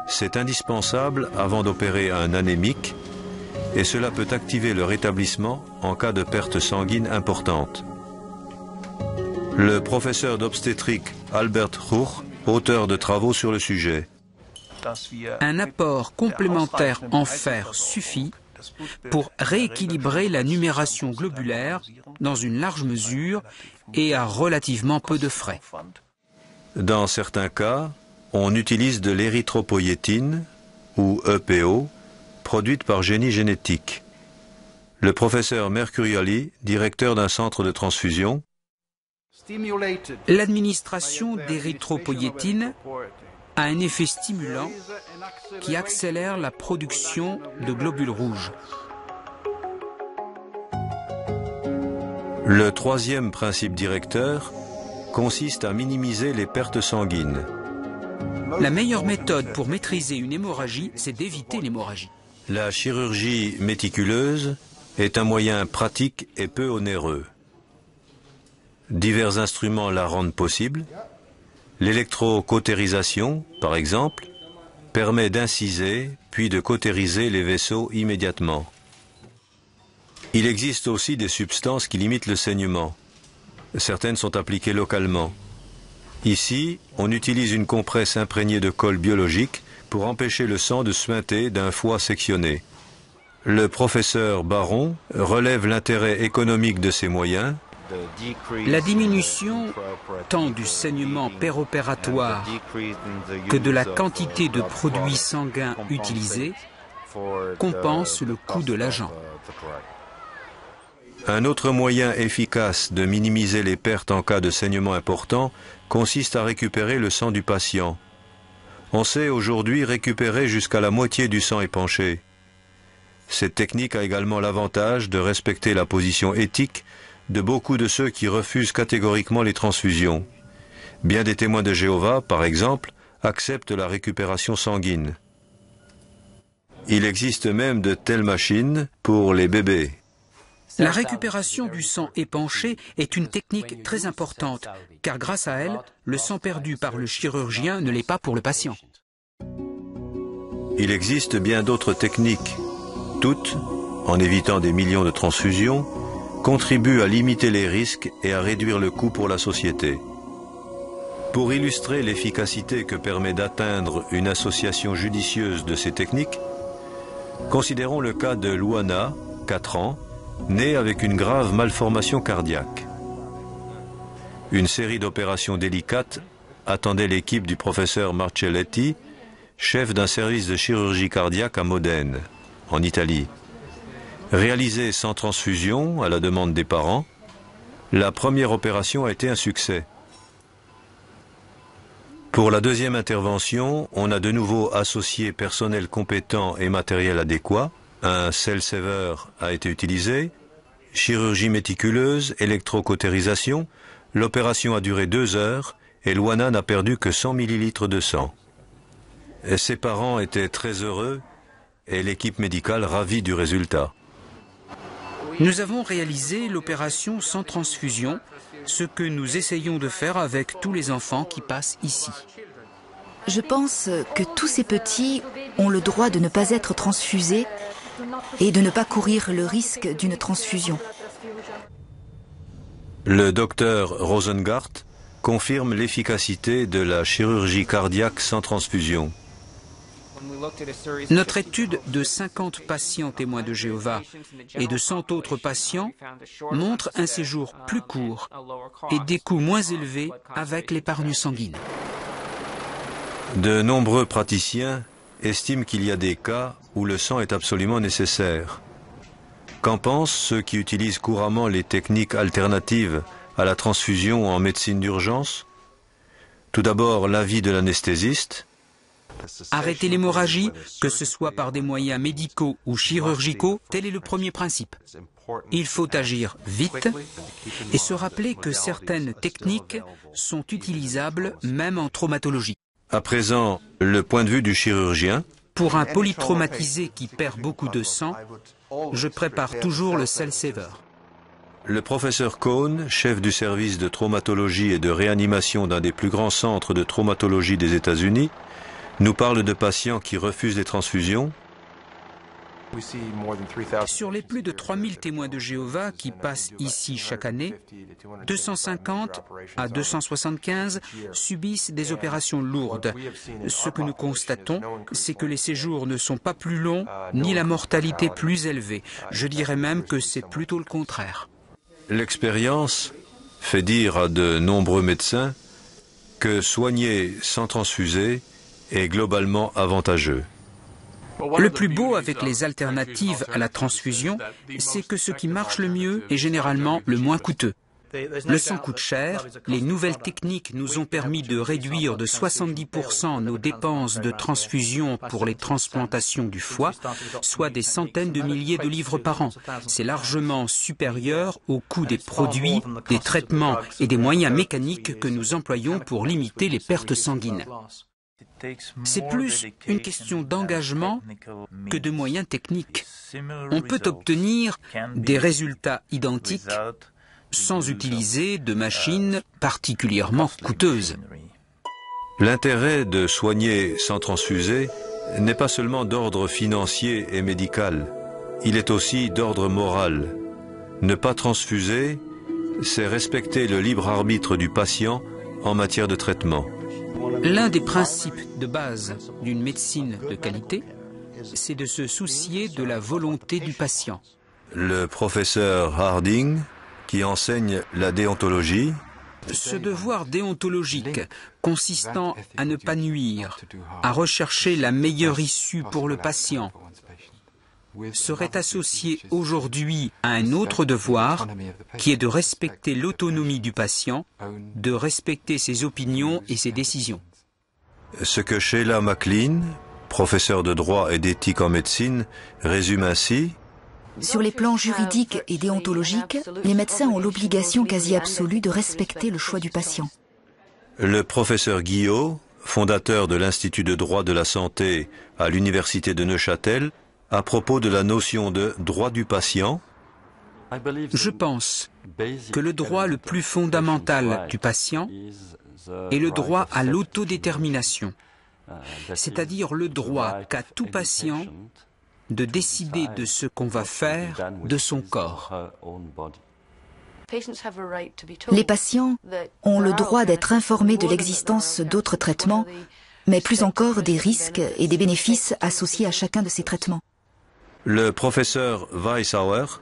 C'est indispensable avant d'opérer un anémique et cela peut activer le rétablissement en cas de perte sanguine importante. Le professeur d'obstétrique Albert Hoch, auteur de travaux sur le sujet. Un apport complémentaire en fer suffit pour rééquilibrer la numération globulaire dans une large mesure et à relativement peu de frais. Dans certains cas, on utilise de l'érythropoïétine, ou EPO, produite par Génie Génétique. Le professeur Mercuriali, directeur d'un centre de transfusion, l'administration d'érythropoïétine a un effet stimulant qui accélère la production de globules rouges. Le troisième principe directeur consiste à minimiser les pertes sanguines. La meilleure méthode pour maîtriser une hémorragie, c'est d'éviter l'hémorragie. La chirurgie méticuleuse est un moyen pratique et peu onéreux. Divers instruments la rendent possible. L'électrocautérisation, par exemple, permet d'inciser puis de cautériser les vaisseaux immédiatement. Il existe aussi des substances qui limitent le saignement. Certaines sont appliquées localement. Ici, on utilise une compresse imprégnée de colle biologique pour empêcher le sang de suinter d'un foie sectionné. Le professeur Baron relève l'intérêt économique de ces moyens. La diminution tant du saignement péropératoire que de la quantité de produits sanguins utilisés compense le coût de l'agent. Un autre moyen efficace de minimiser les pertes en cas de saignement important consiste à récupérer le sang du patient. On sait aujourd'hui récupérer jusqu'à la moitié du sang épanché. Cette technique a également l'avantage de respecter la position éthique de beaucoup de ceux qui refusent catégoriquement les transfusions. Bien des témoins de Jéhovah, par exemple, acceptent la récupération sanguine. Il existe même de telles machines pour les bébés. La récupération du sang épanché est une technique très importante, car grâce à elle, le sang perdu par le chirurgien ne l'est pas pour le patient. Il existe bien d'autres techniques. Toutes, en évitant des millions de transfusions, contribuent à limiter les risques et à réduire le coût pour la société. Pour illustrer l'efficacité que permet d'atteindre une association judicieuse de ces techniques, considérons le cas de Luana, 4 ans, née avec une grave malformation cardiaque. Une série d'opérations délicates attendait l'équipe du professeur Marcelletti, chef d'un service de chirurgie cardiaque à Modène, en Italie. Réalisée sans transfusion, à la demande des parents, la première opération a été un succès. Pour la deuxième intervention, on a de nouveau associé personnel compétent et matériel adéquat. Un cell saver a été utilisé, chirurgie méticuleuse, électrocautérisation. L'opération a duré 2 heures et Luana n'a perdu que 100 millilitres de sang. Et ses parents étaient très heureux et l'équipe médicale ravie du résultat. Nous avons réalisé l'opération sans transfusion, ce que nous essayons de faire avec tous les enfants qui passent ici. Je pense que tous ces petits ont le droit de ne pas être transfusés et de ne pas courir le risque d'une transfusion. Le docteur Rosengart confirme l'efficacité de la chirurgie cardiaque sans transfusion. Notre étude de 50 patients témoins de Jéhovah et de 100 autres patients montre un séjour plus court et des coûts moins élevés avec l'épargne sanguine. De nombreux praticiens estiment qu'il y a des cas où le sang est absolument nécessaire. Qu'en pensent ceux qui utilisent couramment les techniques alternatives à la transfusion en médecine d'urgence? Tout d'abord, l'avis de l'anesthésiste. Arrêter l'hémorragie, que ce soit par des moyens médicaux ou chirurgicaux, tel est le premier principe. Il faut agir vite et se rappeler que certaines techniques sont utilisables même en traumatologie. À présent, le point de vue du chirurgien. Pour un polytraumatisé qui perd beaucoup de sang, je prépare toujours le cell saver. Le professeur Cohn, chef du service de traumatologie et de réanimation d'un des plus grands centres de traumatologie des États-Unis, nous parle de patients qui refusent les transfusions. Sur les plus de 3000 témoins de Jéhovah qui passent ici chaque année, 250 à 275 subissent des opérations lourdes. Ce que nous constatons, c'est que les séjours ne sont pas plus longs, ni la mortalité plus élevée. Je dirais même que c'est plutôt le contraire. L'expérience fait dire à de nombreux médecins que soigner sans transfuser est globalement avantageux. Le plus beau avec les alternatives à la transfusion, c'est que ce qui marche le mieux est généralement le moins coûteux. Le sang coûte cher, les nouvelles techniques nous ont permis de réduire de 70% nos dépenses de transfusion pour les transplantations du foie, soit des centaines de milliers de livres par an. C'est largement supérieur au coût des produits, des traitements et des moyens mécaniques que nous employons pour limiter les pertes sanguines. C'est plus une question d'engagement que de moyens techniques. On peut obtenir des résultats identiques sans utiliser de machines particulièrement coûteuses. L'intérêt de soigner sans transfuser n'est pas seulement d'ordre financier et médical, il est aussi d'ordre moral. Ne pas transfuser, c'est respecter le libre arbitre du patient en matière de traitement. L'un des principes de base d'une médecine de qualité, c'est de se soucier de la volonté du patient. Le professeur Harding, qui enseigne la déontologie, ce devoir déontologique consistant à ne pas nuire, à rechercher la meilleure issue pour le patient, serait associé aujourd'hui à un autre devoir qui est de respecter l'autonomie du patient, de respecter ses opinions et ses décisions. Ce que Sheila McLean, professeur de droit et d'éthique en médecine, résume ainsi: Sur les plans juridiques et déontologiques, les médecins ont l'obligation quasi absolue de respecter le choix du patient. Le professeur Guillot, fondateur de l'Institut de droit de la santé à l'Université de Neuchâtel, à propos de la notion de droit du patient, je pense que le droit le plus fondamental du patient est le droit à l'autodétermination, c'est-à-dire le droit qu'a tout patient de décider de ce qu'on va faire de son corps. Les patients ont le droit d'être informés de l'existence d'autres traitements, mais plus encore des risques et des bénéfices associés à chacun de ces traitements. Le professeur Weishauer,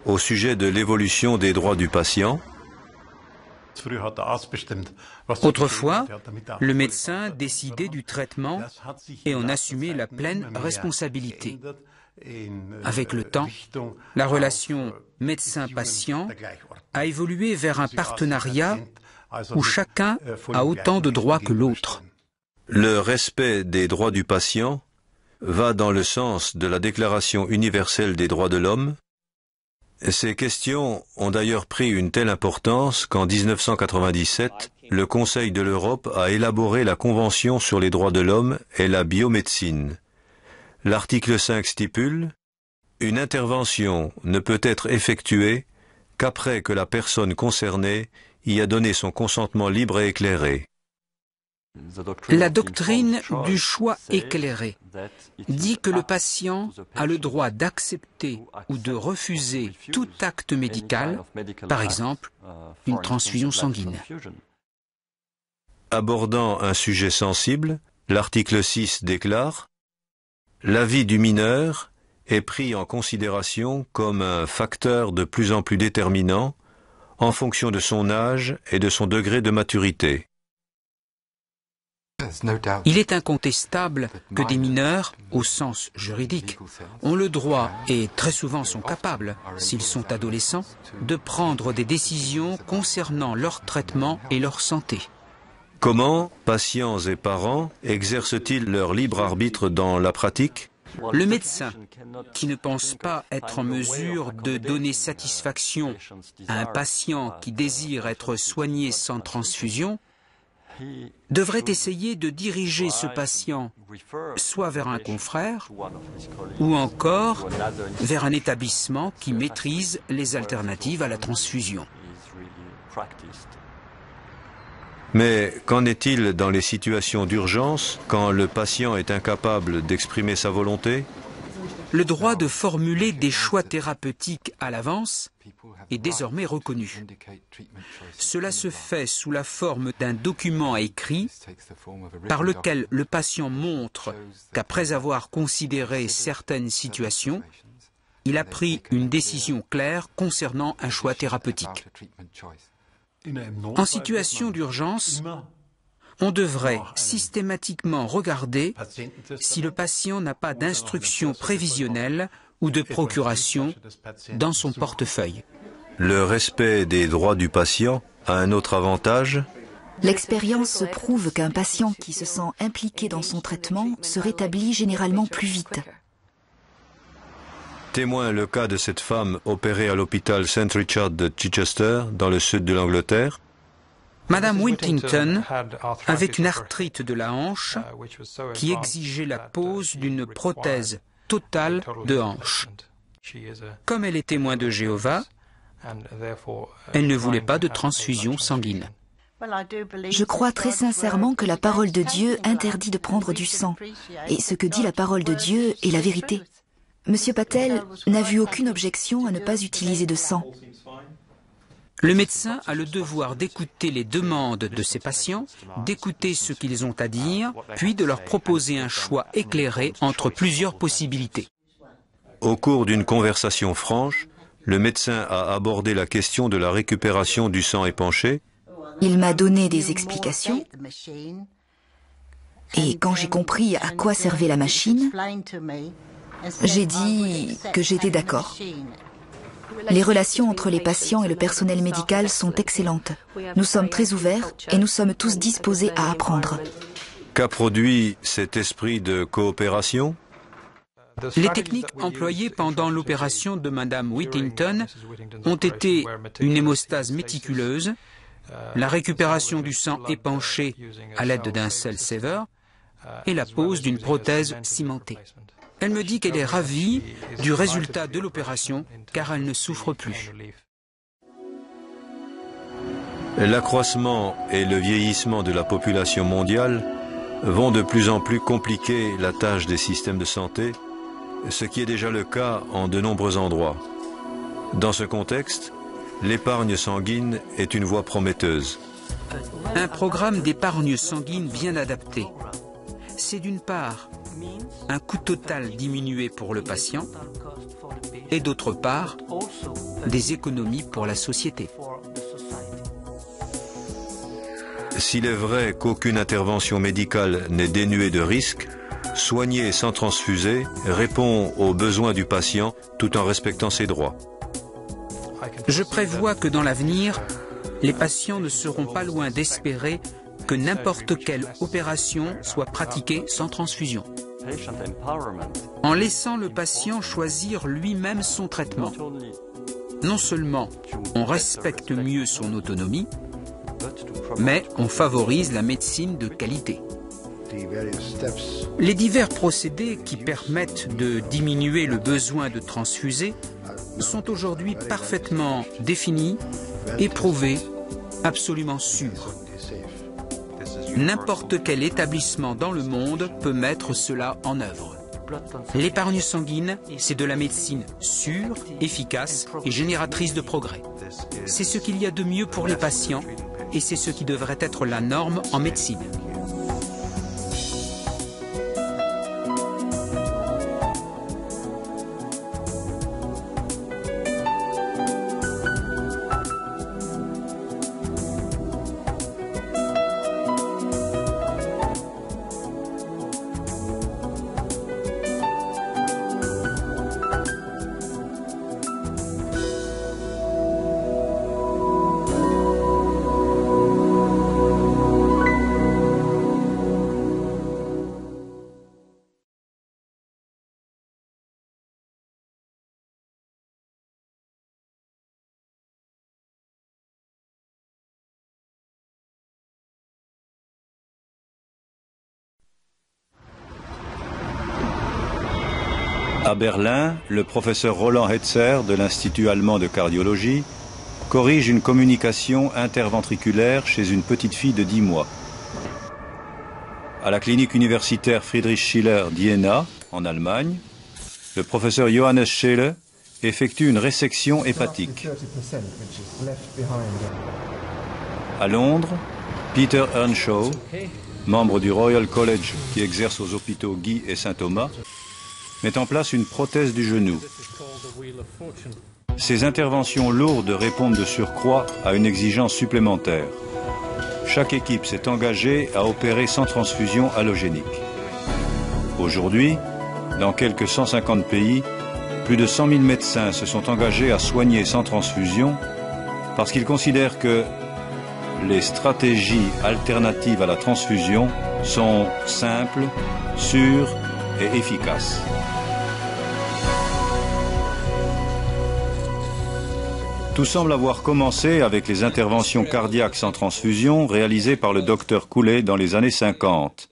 au sujet de l'évolution des droits du patient, autrefois, le médecin décidait du traitement et en assumait la pleine responsabilité. Avec le temps, la relation médecin-patient a évolué vers un partenariat où chacun a autant de droits que l'autre. Le respect des droits du patient va dans le sens de la Déclaration universelle des droits de l'homme. Ces questions ont d'ailleurs pris une telle importance qu'en 1997, le Conseil de l'Europe a élaboré la Convention sur les droits de l'homme et la biomédecine. L'article 5 stipule « Une intervention ne peut être effectuée qu'après que la personne concernée y a donné son consentement libre et éclairé. » La doctrine du choix éclairé dit que le patient a le droit d'accepter ou de refuser tout acte médical, par exemple une transfusion sanguine. Abordant un sujet sensible, l'article 6 déclare « L'avis du mineur est pris en considération comme un facteur de plus en plus déterminant en fonction de son âge et de son degré de maturité. » Il est incontestable que des mineurs, au sens juridique, ont le droit, et très souvent sont capables, s'ils sont adolescents, de prendre des décisions concernant leur traitement et leur santé. Comment patients et parents exercent-ils leur libre arbitre dans la pratique ? Le médecin, qui ne pense pas être en mesure de donner satisfaction à un patient qui désire être soigné sans transfusion, devrait essayer de diriger ce patient soit vers un confrère ou encore vers un établissement qui maîtrise les alternatives à la transfusion. Mais qu'en est-il dans les situations d'urgence quand le patient est incapable d'exprimer sa volonté ? Le droit de formuler des choix thérapeutiques à l'avance est désormais reconnu. Cela se fait sous la forme d'un document écrit par lequel le patient montre qu'après avoir considéré certaines situations, il a pris une décision claire concernant un choix thérapeutique. En situation d'urgence, on devrait systématiquement regarder si le patient n'a pas d'instruction prévisionnelle ou de procuration dans son portefeuille. Le respect des droits du patient a un autre avantage. L'expérience prouve qu'un patient qui se sent impliqué dans son traitement se rétablit généralement plus vite. Témoin le cas de cette femme opérée à l'hôpital St. Richard de Chichester, dans le sud de l'Angleterre. Madame Wintington avait une arthrite de la hanche qui exigeait la pose d'une prothèse totale de hanche. Comme elle est témoin de Jéhovah, elle ne voulait pas de transfusion sanguine. Je crois très sincèrement que la parole de Dieu interdit de prendre du sang. Et ce que dit la parole de Dieu est la vérité. Monsieur Patel n'a vu aucune objection à ne pas utiliser de sang. Le médecin a le devoir d'écouter les demandes de ses patients, d'écouter ce qu'ils ont à dire, puis de leur proposer un choix éclairé entre plusieurs possibilités. Au cours d'une conversation franche, le médecin a abordé la question de la récupération du sang épanché. Il m'a donné des explications et quand j'ai compris à quoi servait la machine, j'ai dit que j'étais d'accord. Les relations entre les patients et le personnel médical sont excellentes. Nous sommes très ouverts et nous sommes tous disposés à apprendre. Qu'a produit cet esprit de coopération ? Les techniques employées pendant l'opération de Madame Whittington ont été une hémostase méticuleuse, la récupération du sang épanché à l'aide d'un cell saver et la pose d'une prothèse cimentée. Elle me dit qu'elle est ravie du résultat de l'opération car elle ne souffre plus. L'accroissement et le vieillissement de la population mondiale vont de plus en plus compliquer la tâche des systèmes de santé, ce qui est déjà le cas en de nombreux endroits. Dans ce contexte, l'épargne sanguine est une voie prometteuse. Un programme d'épargne sanguine bien adapté, c'est d'une part un coût total diminué pour le patient et d'autre part des économies pour la société. S'il est vrai qu'aucune intervention médicale n'est dénuée de risques, soigner sans transfuser répond aux besoins du patient tout en respectant ses droits. Je prévois que dans l'avenir, les patients ne seront pas loin d'espérer que n'importe quelle opération soit pratiquée sans transfusion. En laissant le patient choisir lui-même son traitement, non seulement on respecte mieux son autonomie, mais on favorise la médecine de qualité. Les divers procédés qui permettent de diminuer le besoin de transfuser sont aujourd'hui parfaitement définis, éprouvés, absolument sûrs. N'importe quel établissement dans le monde peut mettre cela en œuvre. L'épargne sanguine, c'est de la médecine sûre, efficace et génératrice de progrès. C'est ce qu'il y a de mieux pour les patients et c'est ce qui devrait être la norme en médecine. À Berlin, le professeur Roland Hetzer de l'Institut allemand de cardiologie corrige une communication interventriculaire chez une petite fille de 10 mois. À la clinique universitaire Friedrich Schiller d'Iéna, en Allemagne, le professeur Johannes Scheele effectue une résection hépatique. À Londres, Peter Earnshaw, membre du Royal College qui exerce aux hôpitaux Guy et Saint-Thomas, met en place une prothèse du genou. Ces interventions lourdes répondent de surcroît à une exigence supplémentaire. Chaque équipe s'est engagée à opérer sans transfusion allogénique. Aujourd'hui, dans quelques 150 pays, plus de 100 000 médecins se sont engagés à soigner sans transfusion parce qu'ils considèrent que les stratégies alternatives à la transfusion sont simples, sûres et efficaces. Tout semble avoir commencé avec les interventions cardiaques sans transfusion réalisées par le docteur Cooley dans les années 50.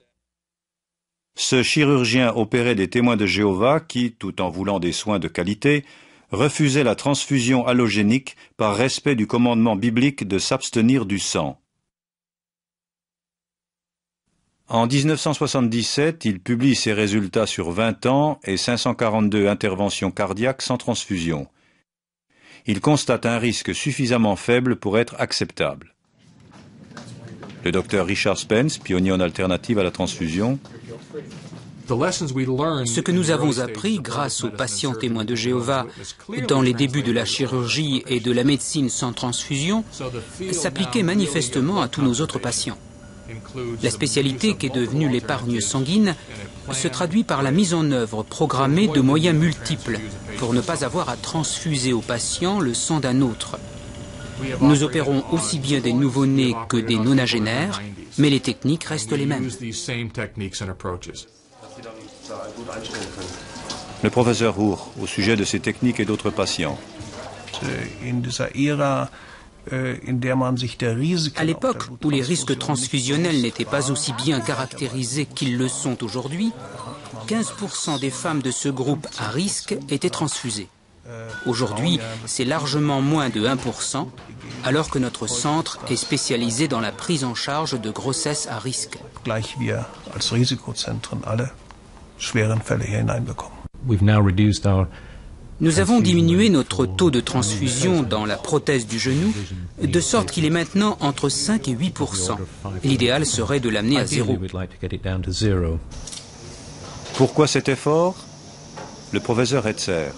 Ce chirurgien opérait des témoins de Jéhovah qui, tout en voulant des soins de qualité, refusaient la transfusion allogénique par respect du commandement biblique de s'abstenir du sang. En 1977, il publie ses résultats sur 20 ans et 542 interventions cardiaques sans transfusion. Il constate un risque suffisamment faible pour être acceptable. Le docteur Richard Spence, pionnier en alternative à la transfusion. Ce que nous avons appris grâce aux patients témoins de Jéhovah dans les débuts de la chirurgie et de la médecine sans transfusion s'appliquait manifestement à tous nos autres patients. La spécialité qu'est devenue l'épargne sanguine se traduit par la mise en œuvre programmée de moyens multiples pour ne pas avoir à transfuser au patient le sang d'un autre. Nous opérons aussi bien des nouveau-nés que des nonagénaires, mais les techniques restent les mêmes. Le professeur Hour, au sujet de ces techniques et d'autres patients. À l'époque où les risques transfusionnels n'étaient pas aussi bien caractérisés qu'ils le sont aujourd'hui, 15% des femmes de ce groupe à risque étaient transfusées. Aujourd'hui, c'est largement moins de 1%, alors que notre centre est spécialisé dans la prise en charge de grossesses à risque. Nous avons diminué notre taux de transfusion dans la prothèse du genou, de sorte qu'il est maintenant entre 5 et 8%. L'idéal serait de l'amener à 0. Pourquoi cet effort? Le professeur Hetzer.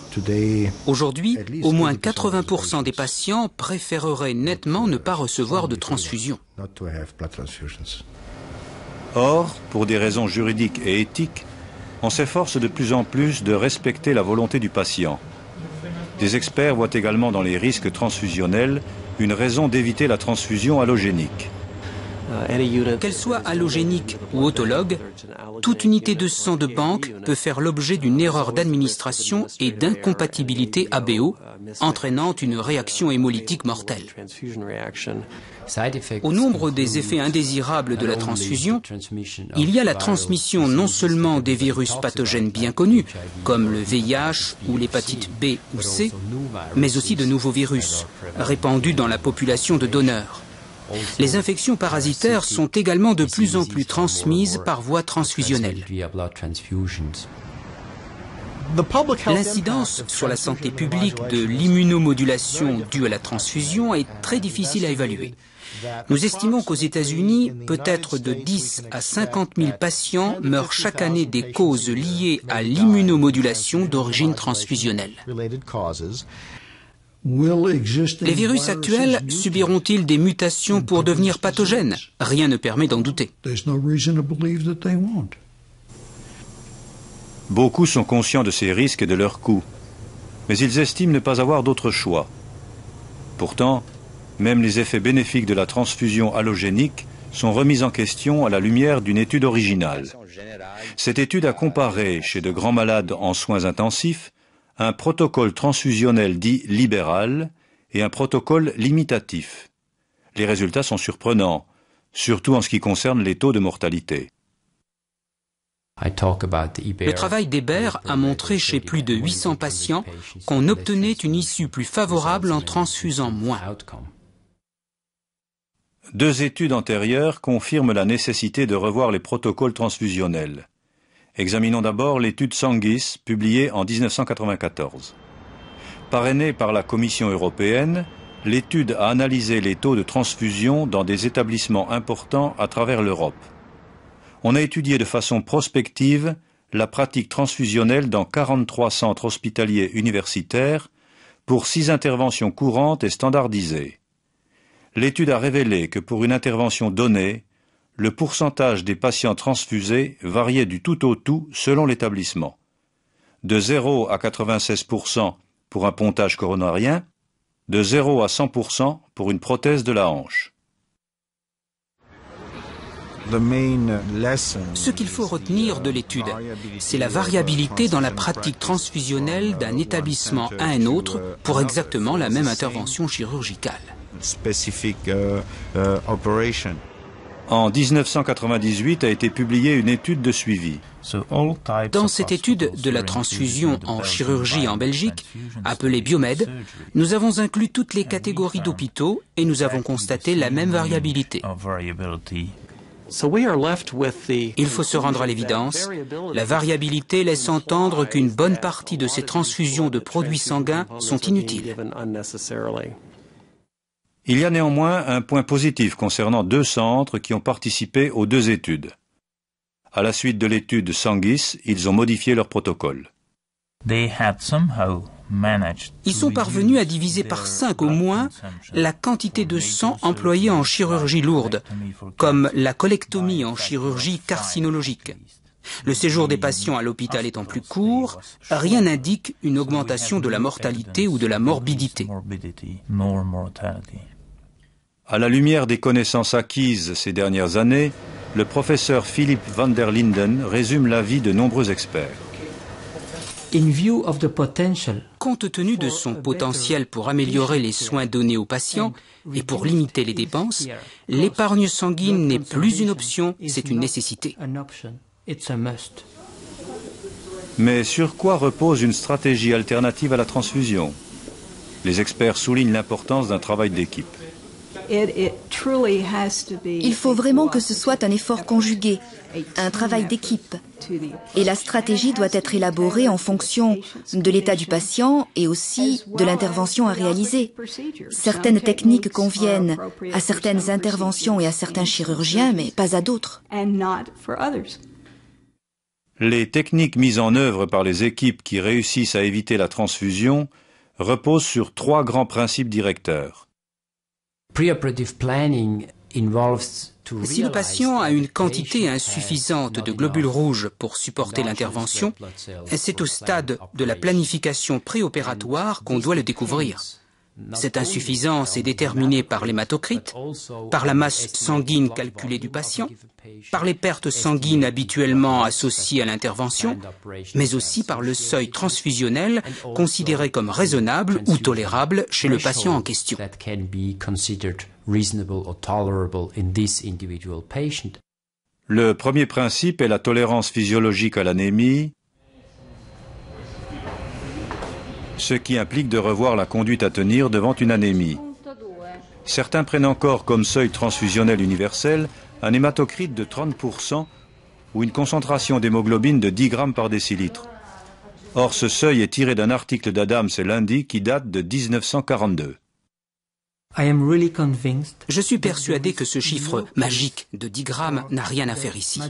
Aujourd'hui, au moins 80% des patients préféreraient nettement ne pas recevoir de transfusion. Or, pour des raisons juridiques et éthiques, on s'efforce de plus en plus de respecter la volonté du patient. Des experts voient également dans les risques transfusionnels une raison d'éviter la transfusion allogénique. Qu'elle soit allogénique ou autologue, toute unité de sang de banque peut faire l'objet d'une erreur d'administration et d'incompatibilité ABO, entraînant une réaction hémolytique mortelle. Au nombre des effets indésirables de la transfusion, il y a la transmission non seulement des virus pathogènes bien connus, comme le VIH ou l'hépatite B ou C, mais aussi de nouveaux virus, répandus dans la population de donneurs. Les infections parasitaires sont également de plus en plus transmises par voie transfusionnelle. L'incidence sur la santé publique de l'immunomodulation due à la transfusion est très difficile à évaluer. Nous estimons qu'aux États-Unis, peut-être de 10 à 50 000 patients meurent chaque année des causes liées à l'immunomodulation d'origine transfusionnelle. Les virus actuels subiront-ils des mutations pour devenir pathogènes? Rien ne permet d'en douter. Beaucoup sont conscients de ces risques et de leurs coûts, mais ils estiment ne pas avoir d'autre choix. Pourtant, même les effets bénéfiques de la transfusion allogénique sont remis en question à la lumière d'une étude originale. Cette étude a comparé, chez de grands malades en soins intensifs, un protocole transfusionnel dit libéral et un protocole limitatif. Les résultats sont surprenants, surtout en ce qui concerne les taux de mortalité. Le travail d'Hébert a montré chez plus de 800 patients qu'on obtenait une issue plus favorable en transfusant moins. Deux études antérieures confirment la nécessité de revoir les protocoles transfusionnels. Examinons d'abord l'étude Sangis, publiée en 1994. Parrainée par la Commission européenne, l'étude a analysé les taux de transfusion dans des établissements importants à travers l'Europe. On a étudié de façon prospective la pratique transfusionnelle dans 43 centres hospitaliers universitaires pour 6 interventions courantes et standardisées. L'étude a révélé que pour une intervention donnée, le pourcentage des patients transfusés variait du tout au tout selon l'établissement. De 0 à 96% pour un pontage coronarien, de 0 à 100% pour une prothèse de la hanche. Ce qu'il faut retenir de l'étude, c'est la variabilité dans la pratique transfusionnelle d'un établissement à un autre pour exactement la même intervention chirurgicale. En 1998 a été publiée une étude de suivi. Dans cette étude de la transfusion en chirurgie en Belgique, appelée Biomed, nous avons inclus toutes les catégories d'hôpitaux et nous avons constaté la même variabilité. Il faut se rendre à l'évidence, la variabilité laisse entendre qu'une bonne partie de ces transfusions de produits sanguins sont inutiles. Il y a néanmoins un point positif concernant 2 centres qui ont participé aux 2 études. À la suite de l'étude Sangis, ils ont modifié leur protocole. Ils sont parvenus à diviser par 5 au moins la quantité de sang employée en chirurgie lourde, comme la colectomie en chirurgie carcinologique. Le séjour des patients à l'hôpital étant plus court, rien n'indique une augmentation de la mortalité ou de la morbidité. À la lumière des connaissances acquises ces dernières années, le professeur Philippe van der Linden résume l'avis de nombreux experts. Compte tenu de son potentiel pour améliorer les soins donnés aux patients et pour limiter les dépenses, l'épargne sanguine n'est plus une option, c'est une nécessité. Mais sur quoi repose une stratégie alternative à la transfusion? Les experts soulignent l'importance d'un travail d'équipe. Il faut vraiment que ce soit un effort conjugué, un travail d'équipe. Et la stratégie doit être élaborée en fonction de l'état du patient et aussi de l'intervention à réaliser. Certaines techniques conviennent à certaines interventions et à certains chirurgiens, mais pas à d'autres. Les techniques mises en œuvre par les équipes qui réussissent à éviter la transfusion reposent sur 3 grands principes directeurs. Si le patient a une quantité insuffisante de globules rouges pour supporter l'intervention, c'est au stade de la planification préopératoire qu'on doit le découvrir. Cette insuffisance est déterminée par l'hématocrite, par la masse sanguine calculée du patient, par les pertes sanguines habituellement associées à l'intervention, mais aussi par le seuil transfusionnel considéré comme raisonnable ou tolérable chez le patient en question. Le premier principe est la tolérance physiologique à l'anémie, ce qui implique de revoir la conduite à tenir devant une anémie. Certains prennent encore comme seuil transfusionnel universel un hématocrite de 30% ou une concentration d'hémoglobine de 10 grammes par décilitre. Or, ce seuil est tiré d'un article d'Adams et Lundy qui date de 1942. Je suis persuadé que ce chiffre magique de 10 grammes n'a rien à faire ici.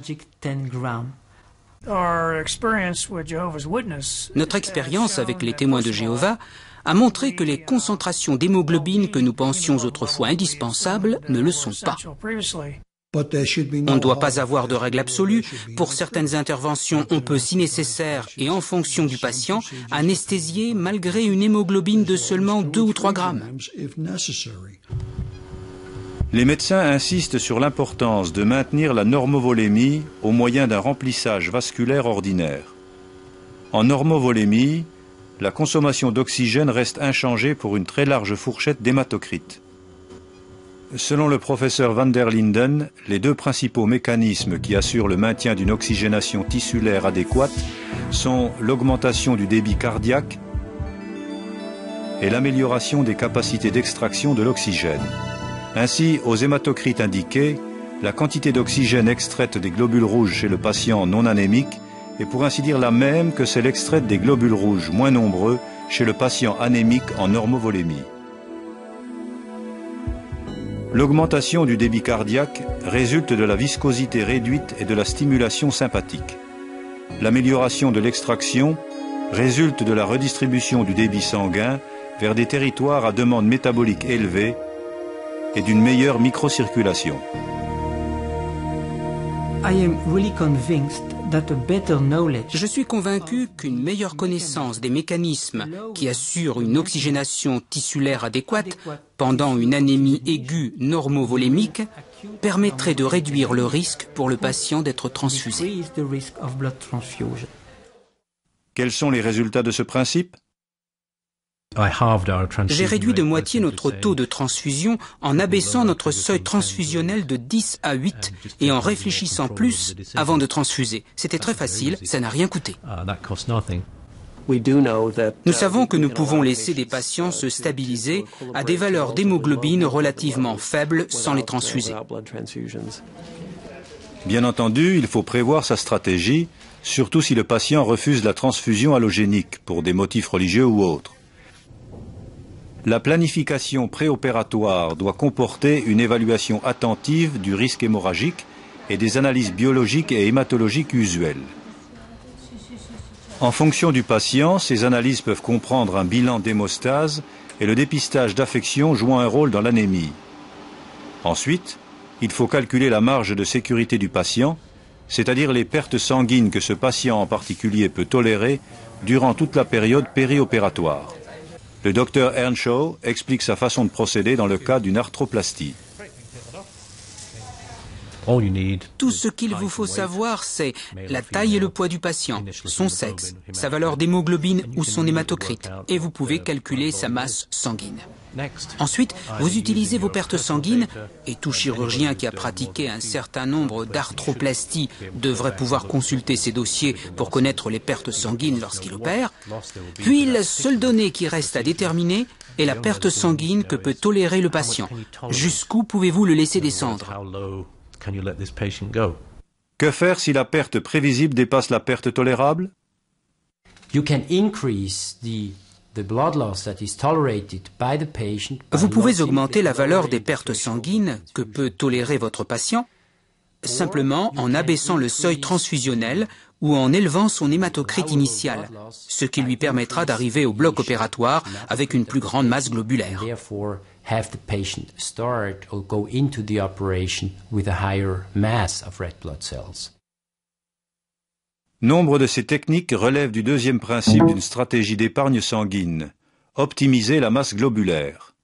Notre expérience avec les témoins de Jéhovah a montré que les concentrations d'hémoglobine que nous pensions autrefois indispensables ne le sont pas. On ne doit pas avoir de règle absolue. Pour certaines interventions, on peut, si nécessaire et en fonction du patient, anesthésier malgré une hémoglobine de seulement 2 ou 3 grammes. Les médecins insistent sur l'importance de maintenir la normovolémie au moyen d'un remplissage vasculaire ordinaire. En normovolémie, la consommation d'oxygène reste inchangée pour une très large fourchette d'hématocrite. Selon le professeur van der Linden, les 2 principaux mécanismes qui assurent le maintien d'une oxygénation tissulaire adéquate sont l'augmentation du débit cardiaque et l'amélioration des capacités d'extraction de l'oxygène. Ainsi, aux hématocrites indiqués, la quantité d'oxygène extraite des globules rouges chez le patient non anémique est pour ainsi dire la même que celle extraite des globules rouges moins nombreux chez le patient anémique en normovolémie. L'augmentation du débit cardiaque résulte de la viscosité réduite et de la stimulation sympathique. L'amélioration de l'extraction résulte de la redistribution du débit sanguin vers des territoires à demande métabolique élevée et d'une meilleure microcirculation. Je suis convaincu qu'une meilleure connaissance des mécanismes qui assurent une oxygénation tissulaire adéquate pendant une anémie aiguë normovolémique permettrait de réduire le risque pour le patient d'être transfusé. Quels sont les résultats de ce principe? J'ai réduit de moitié notre taux de transfusion en abaissant notre seuil transfusionnel de 10 à 8 et en réfléchissant plus avant de transfuser. C'était très facile, ça n'a rien coûté. Nous savons que nous pouvons laisser des patients se stabiliser à des valeurs d'hémoglobine relativement faibles sans les transfuser. Bien entendu, il faut prévoir sa stratégie, surtout si le patient refuse la transfusion allogénique pour des motifs religieux ou autres. La planification préopératoire doit comporter une évaluation attentive du risque hémorragique et des analyses biologiques et hématologiques usuelles. En fonction du patient, ces analyses peuvent comprendre un bilan d'hémostase et le dépistage d'affections jouant un rôle dans l'anémie. Ensuite, il faut calculer la marge de sécurité du patient, c'est-à-dire les pertes sanguines que ce patient en particulier peut tolérer durant toute la période périopératoire. Le docteur Earnshaw explique sa façon de procéder dans le cas d'une arthroplastie. Tout ce qu'il vous faut savoir, c'est la taille et le poids du patient, son sexe, sa valeur d'hémoglobine ou son hématocrite, et vous pouvez calculer sa masse sanguine. Ensuite, vous utilisez vos pertes sanguines, et tout chirurgien qui a pratiqué un certain nombre d'arthroplasties devrait pouvoir consulter ces dossiers pour connaître les pertes sanguines lorsqu'il opère. Puis, la seule donnée qui reste à déterminer est la perte sanguine que peut tolérer le patient. Jusqu'où pouvez-vous le laisser descendre? Que faire si la perte prévisible dépasse la perte tolérable? Vous pouvez augmenter la valeur des pertes sanguines que peut tolérer votre patient simplement en abaissant le seuil transfusionnel ou en élevant son hématocrite initial, ce qui lui permettra d'arriver au bloc opératoire avec une plus grande masse globulaire. Nombre de ces techniques relèvent du deuxième principe d'une stratégie d'épargne sanguine, optimiser la masse globulaire.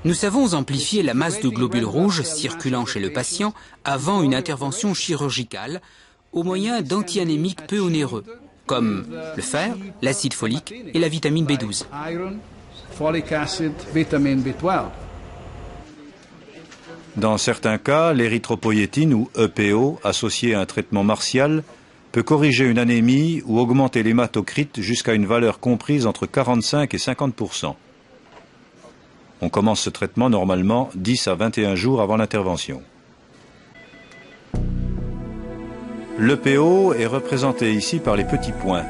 Nous savons amplifier la masse de globules rouges circulant chez le patient avant une intervention chirurgicale au moyen d'antianémiques peu onéreux, comme le fer, l'acide folique et la vitamine B12. Dans certains cas, l'érythropoïétine ou EPO, associée à un traitement martial, peut corriger une anémie ou augmenter l'hématocrite jusqu'à une valeur comprise entre 45 et 50%. On commence ce traitement normalement 10 à 21 jours avant l'intervention. L'EPO est représenté ici par les petits points.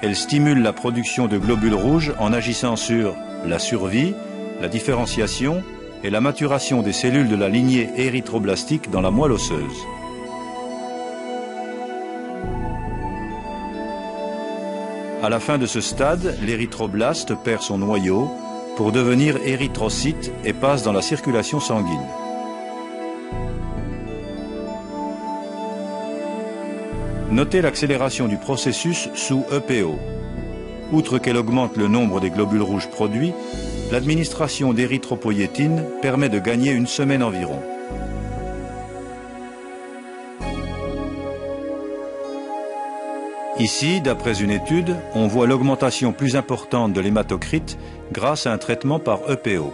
Elle stimule la production de globules rouges en agissant sur la survie, la différenciation et la maturation des cellules de la lignée érythroblastique dans la moelle osseuse. À la fin de ce stade, l'érythroblaste perd son noyau pour devenir érythrocyte et passe dans la circulation sanguine. Notez l'accélération du processus sous EPO. Outre qu'elle augmente le nombre des globules rouges produits, l'administration d'érythropoïétine permet de gagner une semaine environ. Ici, d'après une étude, on voit l'augmentation plus importante de l'hématocrite grâce à un traitement par EPO.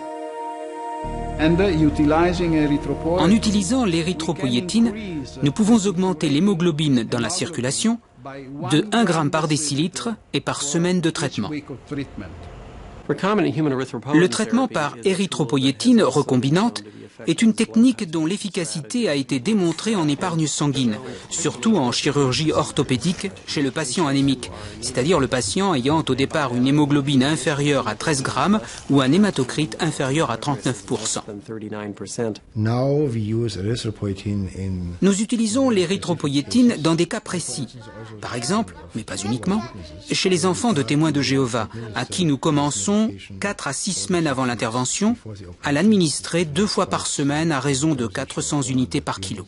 En utilisant l'érythropoïétine, nous pouvons augmenter l'hémoglobine dans la circulation de 1 g par décilitre et par semaine de traitement. Le traitement par érythropoïétine recombinante est une technique dont l'efficacité a été démontrée en épargne sanguine, surtout en chirurgie orthopédique chez le patient anémique, c'est-à-dire le patient ayant au départ une hémoglobine inférieure à 13 grammes ou un hématocrite inférieur à 39%. Nous utilisons l'érythropoïétine dans des cas précis. Par exemple, mais pas uniquement, chez les enfants de témoins de Jéhovah, à qui nous commençons 4 à 6 semaines avant l'intervention à l'administrer 2 fois par semaine à raison de 400 unités par kilo.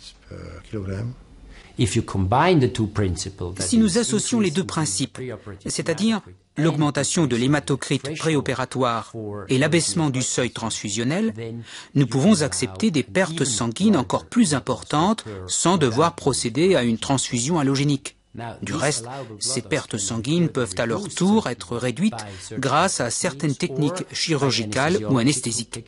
Si nous associons les deux principes, c'est-à-dire l'augmentation de l'hématocrite préopératoire et l'abaissement du seuil transfusionnel, nous pouvons accepter des pertes sanguines encore plus importantes sans devoir procéder à une transfusion allogénique. Du reste, ces pertes sanguines peuvent à leur tour être réduites grâce à certaines techniques chirurgicales ou anesthésiques.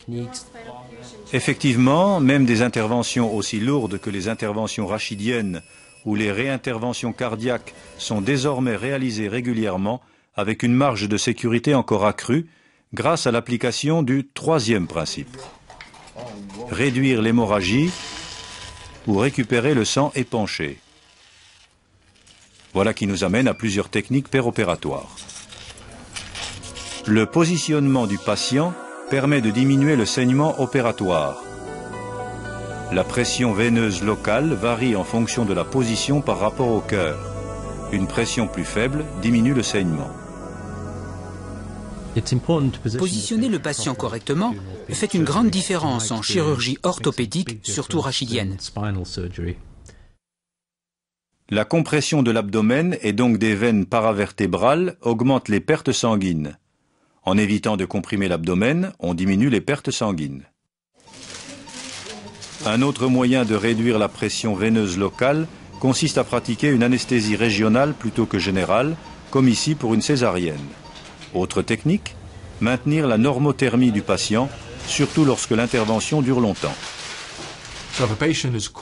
Effectivement, même des interventions aussi lourdes que les interventions rachidiennes ou les réinterventions cardiaques sont désormais réalisées régulièrement avec une marge de sécurité encore accrue grâce à l'application du troisième principe. Réduire l'hémorragie ou récupérer le sang épanché. Voilà qui nous amène à plusieurs techniques péropératoires. Le positionnement du patient permet de diminuer le saignement opératoire. La pression veineuse locale varie en fonction de la position par rapport au cœur. Une pression plus faible diminue le saignement. Positionner le patient correctement fait une grande différence en chirurgie orthopédique, surtout rachidienne. La compression de l'abdomen et donc des veines paravertébrales augmente les pertes sanguines. En évitant de comprimer l'abdomen, on diminue les pertes sanguines. Un autre moyen de réduire la pression veineuse locale consiste à pratiquer une anesthésie régionale plutôt que générale, comme ici pour une césarienne. Autre technique, maintenir la normothermie du patient, surtout lorsque l'intervention dure longtemps.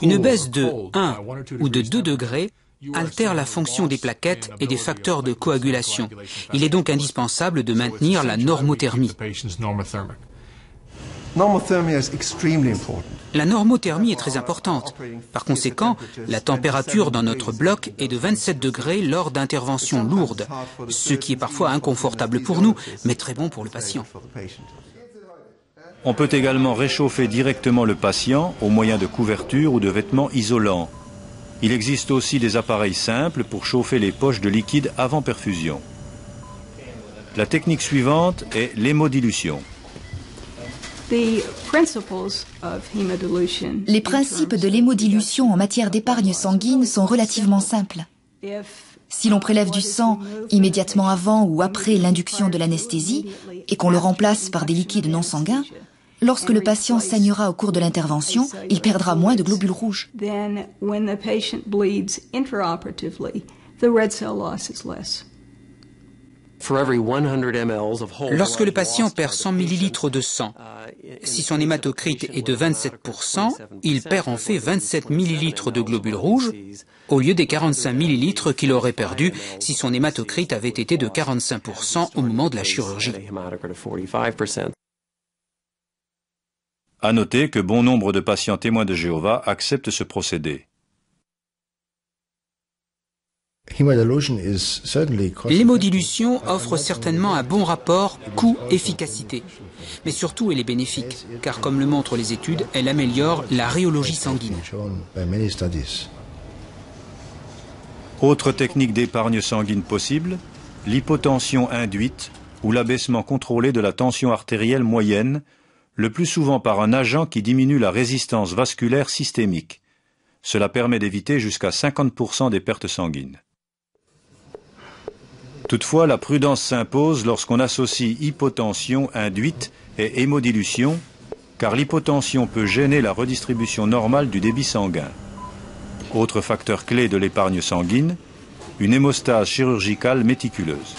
Une baisse de 1 ou de 2 degrés altère la fonction des plaquettes et des facteurs de coagulation. Il est donc indispensable de maintenir la normothermie. La normothermie est très importante. Par conséquent, la température dans notre bloc est de 27 degrés lors d'interventions lourdes, ce qui est parfois inconfortable pour nous, mais très bon pour le patient. On peut également réchauffer directement le patient au moyen de couvertures ou de vêtements isolants. Il existe aussi des appareils simples pour chauffer les poches de liquide avant perfusion. La technique suivante est l'hémodilution. Les principes de l'hémodilution en matière d'épargne sanguine sont relativement simples. Si l'on prélève du sang immédiatement avant ou après l'induction de l'anesthésie et qu'on le remplace par des liquides non sanguins, lorsque le patient saignera au cours de l'intervention, il perdra moins de globules rouges. Lorsque le patient perd 100 ml de sang, si son hématocrite est de 27%, il perd en fait 27 ml de globules rouges au lieu des 45 ml qu'il aurait perdu si son hématocrite avait été de 45% au moment de la chirurgie. À noter que bon nombre de patients témoins de Jéhovah acceptent ce procédé. L'hémodilution offre certainement un bon rapport coût-efficacité. Mais surtout, elle est bénéfique, car comme le montrent les études, elle améliore la rhéologie sanguine. Autre technique d'épargne sanguine possible, l'hypotension induite ou l'abaissement contrôlé de la tension artérielle moyenne, le plus souvent par un agent qui diminue la résistance vasculaire systémique. Cela permet d'éviter jusqu'à 50% des pertes sanguines. Toutefois, la prudence s'impose lorsqu'on associe hypotension induite et hémodilution, car l'hypotension peut gêner la redistribution normale du débit sanguin. Autre facteur clé de l'épargne sanguine, une hémostase chirurgicale méticuleuse.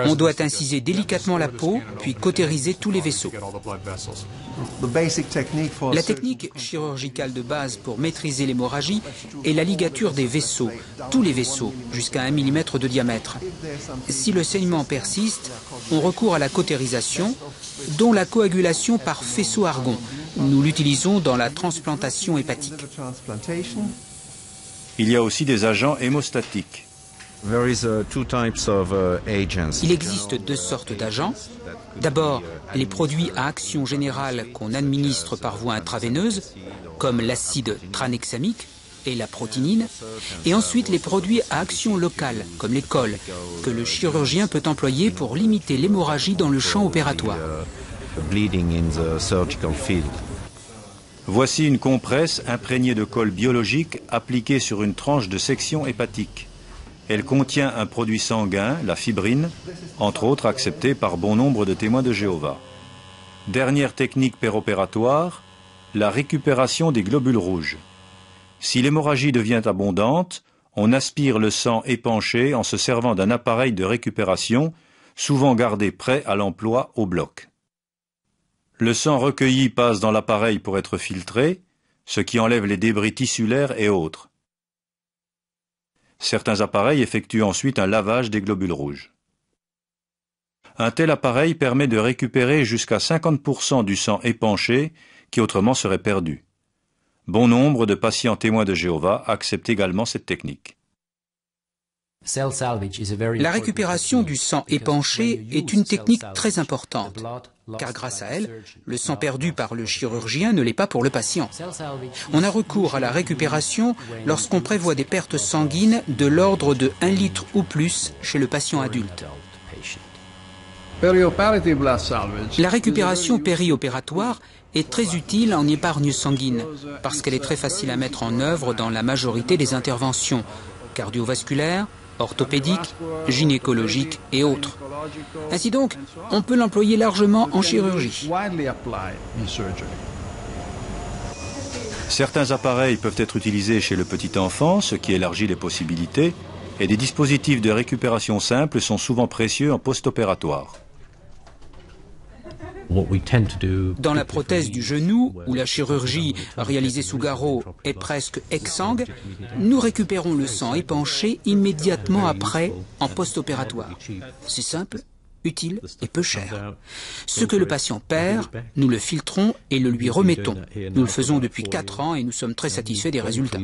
On doit inciser délicatement la peau, puis cautériser tous les vaisseaux. La technique chirurgicale de base pour maîtriser l'hémorragie est la ligature des vaisseaux, tous les vaisseaux, jusqu'à 1 mm de diamètre. Si le saignement persiste, on recourt à la cautérisation, dont la coagulation par faisceau-argon. Nous l'utilisons dans la transplantation hépatique. Il y a aussi des agents hémostatiques. Il existe 2 sortes d'agents. D'abord, les produits à action générale qu'on administre par voie intraveineuse, comme l'acide tranexamique et la protinine, et ensuite les produits à action locale, comme les cols, que le chirurgien peut employer pour limiter l'hémorragie dans le champ opératoire. Voici une compresse imprégnée de colle biologique appliquée sur une tranche de section hépatique. Elle contient un produit sanguin, la fibrine, entre autres accepté par bon nombre de témoins de Jéhovah. Dernière technique péropératoire, la récupération des globules rouges. Si l'hémorragie devient abondante, on aspire le sang épanché en se servant d'un appareil de récupération, souvent gardé prêt à l'emploi au bloc. Le sang recueilli passe dans l'appareil pour être filtré, ce qui enlève les débris tissulaires et autres. Certains appareils effectuent ensuite un lavage des globules rouges. Un tel appareil permet de récupérer jusqu'à 50% du sang épanché qui autrement serait perdu. Bon nombre de patients témoins de Jéhovah acceptent également cette technique. La récupération du sang épanché est une technique très importante, car grâce à elle, le sang perdu par le chirurgien ne l'est pas pour le patient. On a recours à la récupération lorsqu'on prévoit des pertes sanguines de l'ordre de 1 litre ou plus chez le patient adulte. La récupération périopératoire est très utile en épargne sanguine, parce qu'elle est très facile à mettre en œuvre dans la majorité des interventions cardiovasculaires, orthopédique, gynécologique et autres. Ainsi donc, on peut l'employer largement en chirurgie. Certains appareils peuvent être utilisés chez le petit enfant, ce qui élargit les possibilités, et des dispositifs de récupération simples sont souvent précieux en post-opératoire. Dans la prothèse du genou, où la chirurgie réalisée sous garrot est presque exsangue, nous récupérons le sang épanché immédiatement après en post-opératoire. C'est simple, utile et peu cher. Ce que le patient perd, nous le filtrons et le lui remettons. Nous le faisons depuis 4 ans et nous sommes très satisfaits des résultats.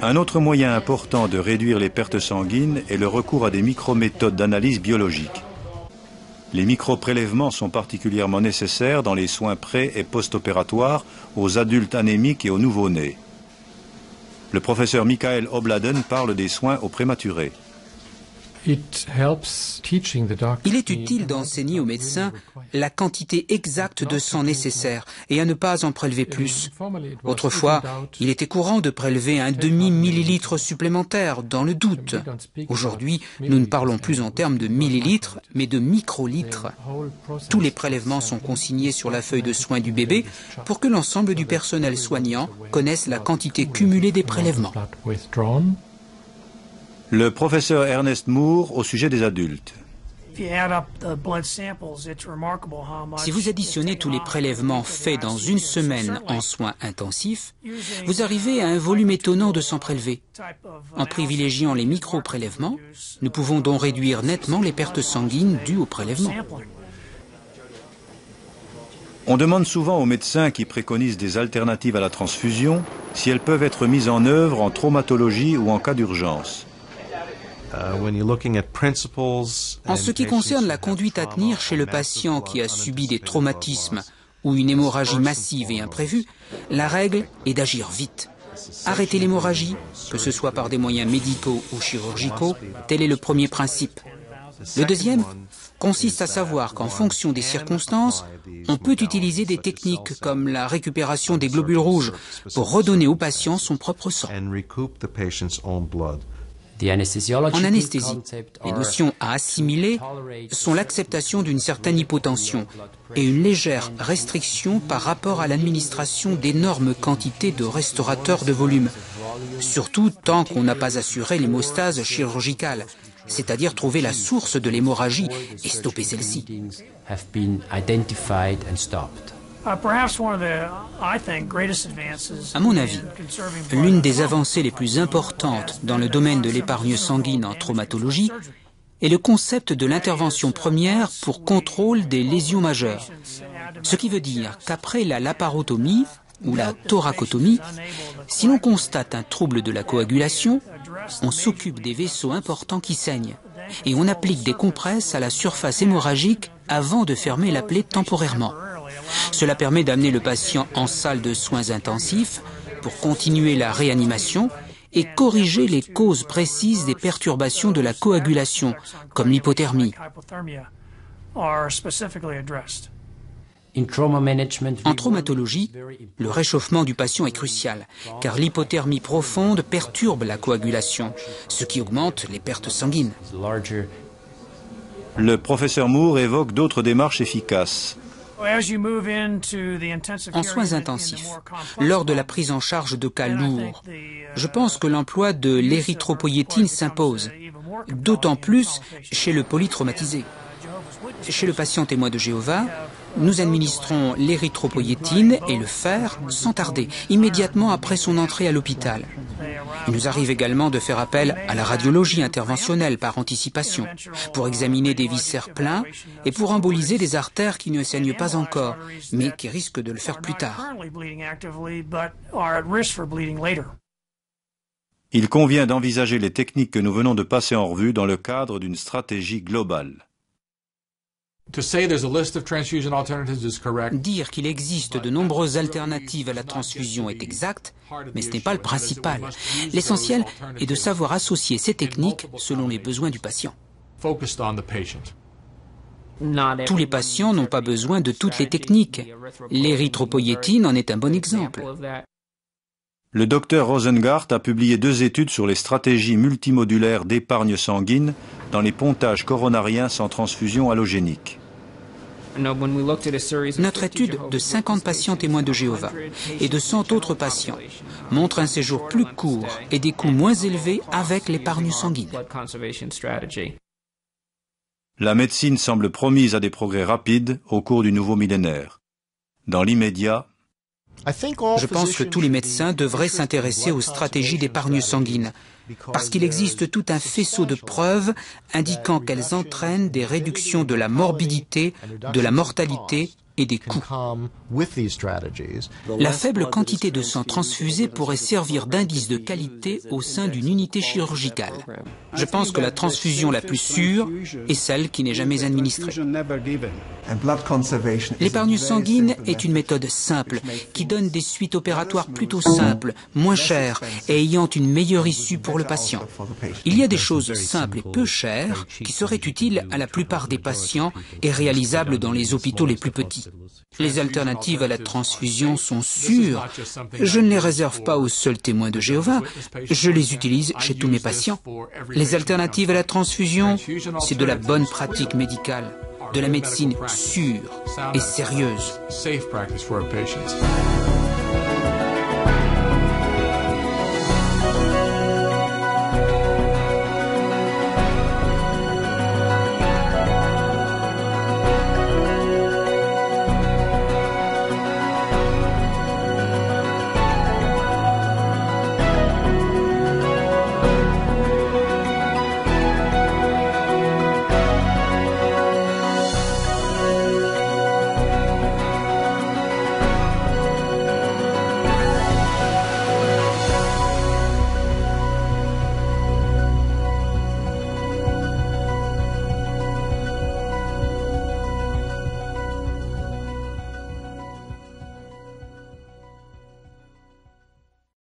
Un autre moyen important de réduire les pertes sanguines est le recours à des microméthodes d'analyse biologique. Les micro-prélèvements sont particulièrement nécessaires dans les soins pré- et post-opératoires aux adultes anémiques et aux nouveau-nés. Le professeur Michael Obladen parle des soins aux prématurés. Il est utile d'enseigner aux médecins la quantité exacte de sang nécessaire et à ne pas en prélever plus. Autrefois, il était courant de prélever un demi-millilitre supplémentaire dans le doute. Aujourd'hui, nous ne parlons plus en termes de millilitres, mais de microlitres. Tous les prélèvements sont consignés sur la feuille de soins du bébé pour que l'ensemble du personnel soignant connaisse la quantité cumulée des prélèvements. Le professeur Ernest Moore au sujet des adultes. Si vous additionnez tous les prélèvements faits dans une semaine en soins intensifs, vous arrivez à un volume étonnant de sang prélevé. En privilégiant les micro-prélèvements, nous pouvons donc réduire nettement les pertes sanguines dues au prélèvement. On demande souvent aux médecins qui préconisent des alternatives à la transfusion si elles peuvent être mises en œuvre en traumatologie ou en cas d'urgence. En ce qui concerne la conduite à tenir chez le patient qui a subi des traumatismes ou une hémorragie massive et imprévue, la règle est d'agir vite. Arrêter l'hémorragie, que ce soit par des moyens médicaux ou chirurgicaux, tel est le premier principe. Le deuxième consiste à savoir qu'en fonction des circonstances, on peut utiliser des techniques comme la récupération des globules rouges pour redonner au patient son propre sang. En anesthésie, les notions à assimiler sont l'acceptation d'une certaine hypotension et une légère restriction par rapport à l'administration d'énormes quantités de restaurateurs de volume, surtout tant qu'on n'a pas assuré l'hémostase chirurgicale, c'est-à-dire trouver la source de l'hémorragie et stopper celle-ci. À mon avis, l'une des avancées les plus importantes dans le domaine de l'épargne sanguine en traumatologie est le concept de l'intervention première pour contrôle des lésions majeures. Ce qui veut dire qu'après la laparotomie ou la thoracotomie, si l'on constate un trouble de la coagulation, on s'occupe des vaisseaux importants qui saignent et on applique des compresses à la surface hémorragique avant de fermer la plaie temporairement. Cela permet d'amener le patient en salle de soins intensifs pour continuer la réanimation et corriger les causes précises des perturbations de la coagulation, comme l'hypothermie. En traumatologie, le réchauffement du patient est crucial, car l'hypothermie profonde perturbe la coagulation, ce qui augmente les pertes sanguines. Le professeur Moore évoque d'autres démarches efficaces. En soins intensifs, lors de la prise en charge de cas lourds, je pense que l'emploi de l'érythropoïétine s'impose, d'autant plus chez le polytraumatisé. Chez le patient témoin de Jéhovah, nous administrons l'érythropoïétine et le fer sans tarder, immédiatement après son entrée à l'hôpital. Il nous arrive également de faire appel à la radiologie interventionnelle par anticipation, pour examiner des viscères pleins et pour emboliser des artères qui ne saignent pas encore, mais qui risquent de le faire plus tard. Il convient d'envisager les techniques que nous venons de passer en revue dans le cadre d'une stratégie globale. Dire qu'il existe de nombreuses alternatives à la transfusion est exact, mais ce n'est pas le principal. L'essentiel est de savoir associer ces techniques selon les besoins du patient. Tous les patients n'ont pas besoin de toutes les techniques. L'érythropoïétine en est un bon exemple. Le docteur Rosengart a publié 2 études sur les stratégies multimodulaires d'épargne sanguine dans les pontages coronariens sans transfusion allogénique. Notre étude de 50 patients témoins de Jéhovah et de 100 autres patients montre un séjour plus court et des coûts moins élevés avec l'épargne sanguine. La médecine semble promise à des progrès rapides au cours du nouveau millénaire. Dans l'immédiat, je pense que tous les médecins devraient s'intéresser aux stratégies d'épargne sanguine, parce qu'il existe tout un faisceau de preuves indiquant qu'elles entraînent des réductions de la morbidité, de la mortalité et des coûts. La faible quantité de sang transfusé pourrait servir d'indice de qualité au sein d'une unité chirurgicale. Je pense que la transfusion la plus sûre est celle qui n'est jamais administrée. L'épargne sanguine est une méthode simple qui donne des suites opératoires plutôt simples, moins chères et ayant une meilleure issue pour le patient. Il y a des choses simples et peu chères qui seraient utiles à la plupart des patients et réalisables dans les hôpitaux les plus petits. Les alternatives à la transfusion sont sûres. Je ne les réserve pas aux seuls témoins de Jéhovah. Je les utilise chez tous mes patients. Les alternatives à la transfusion, c'est de la bonne pratique médicale, de la médecine sûre et sérieuse.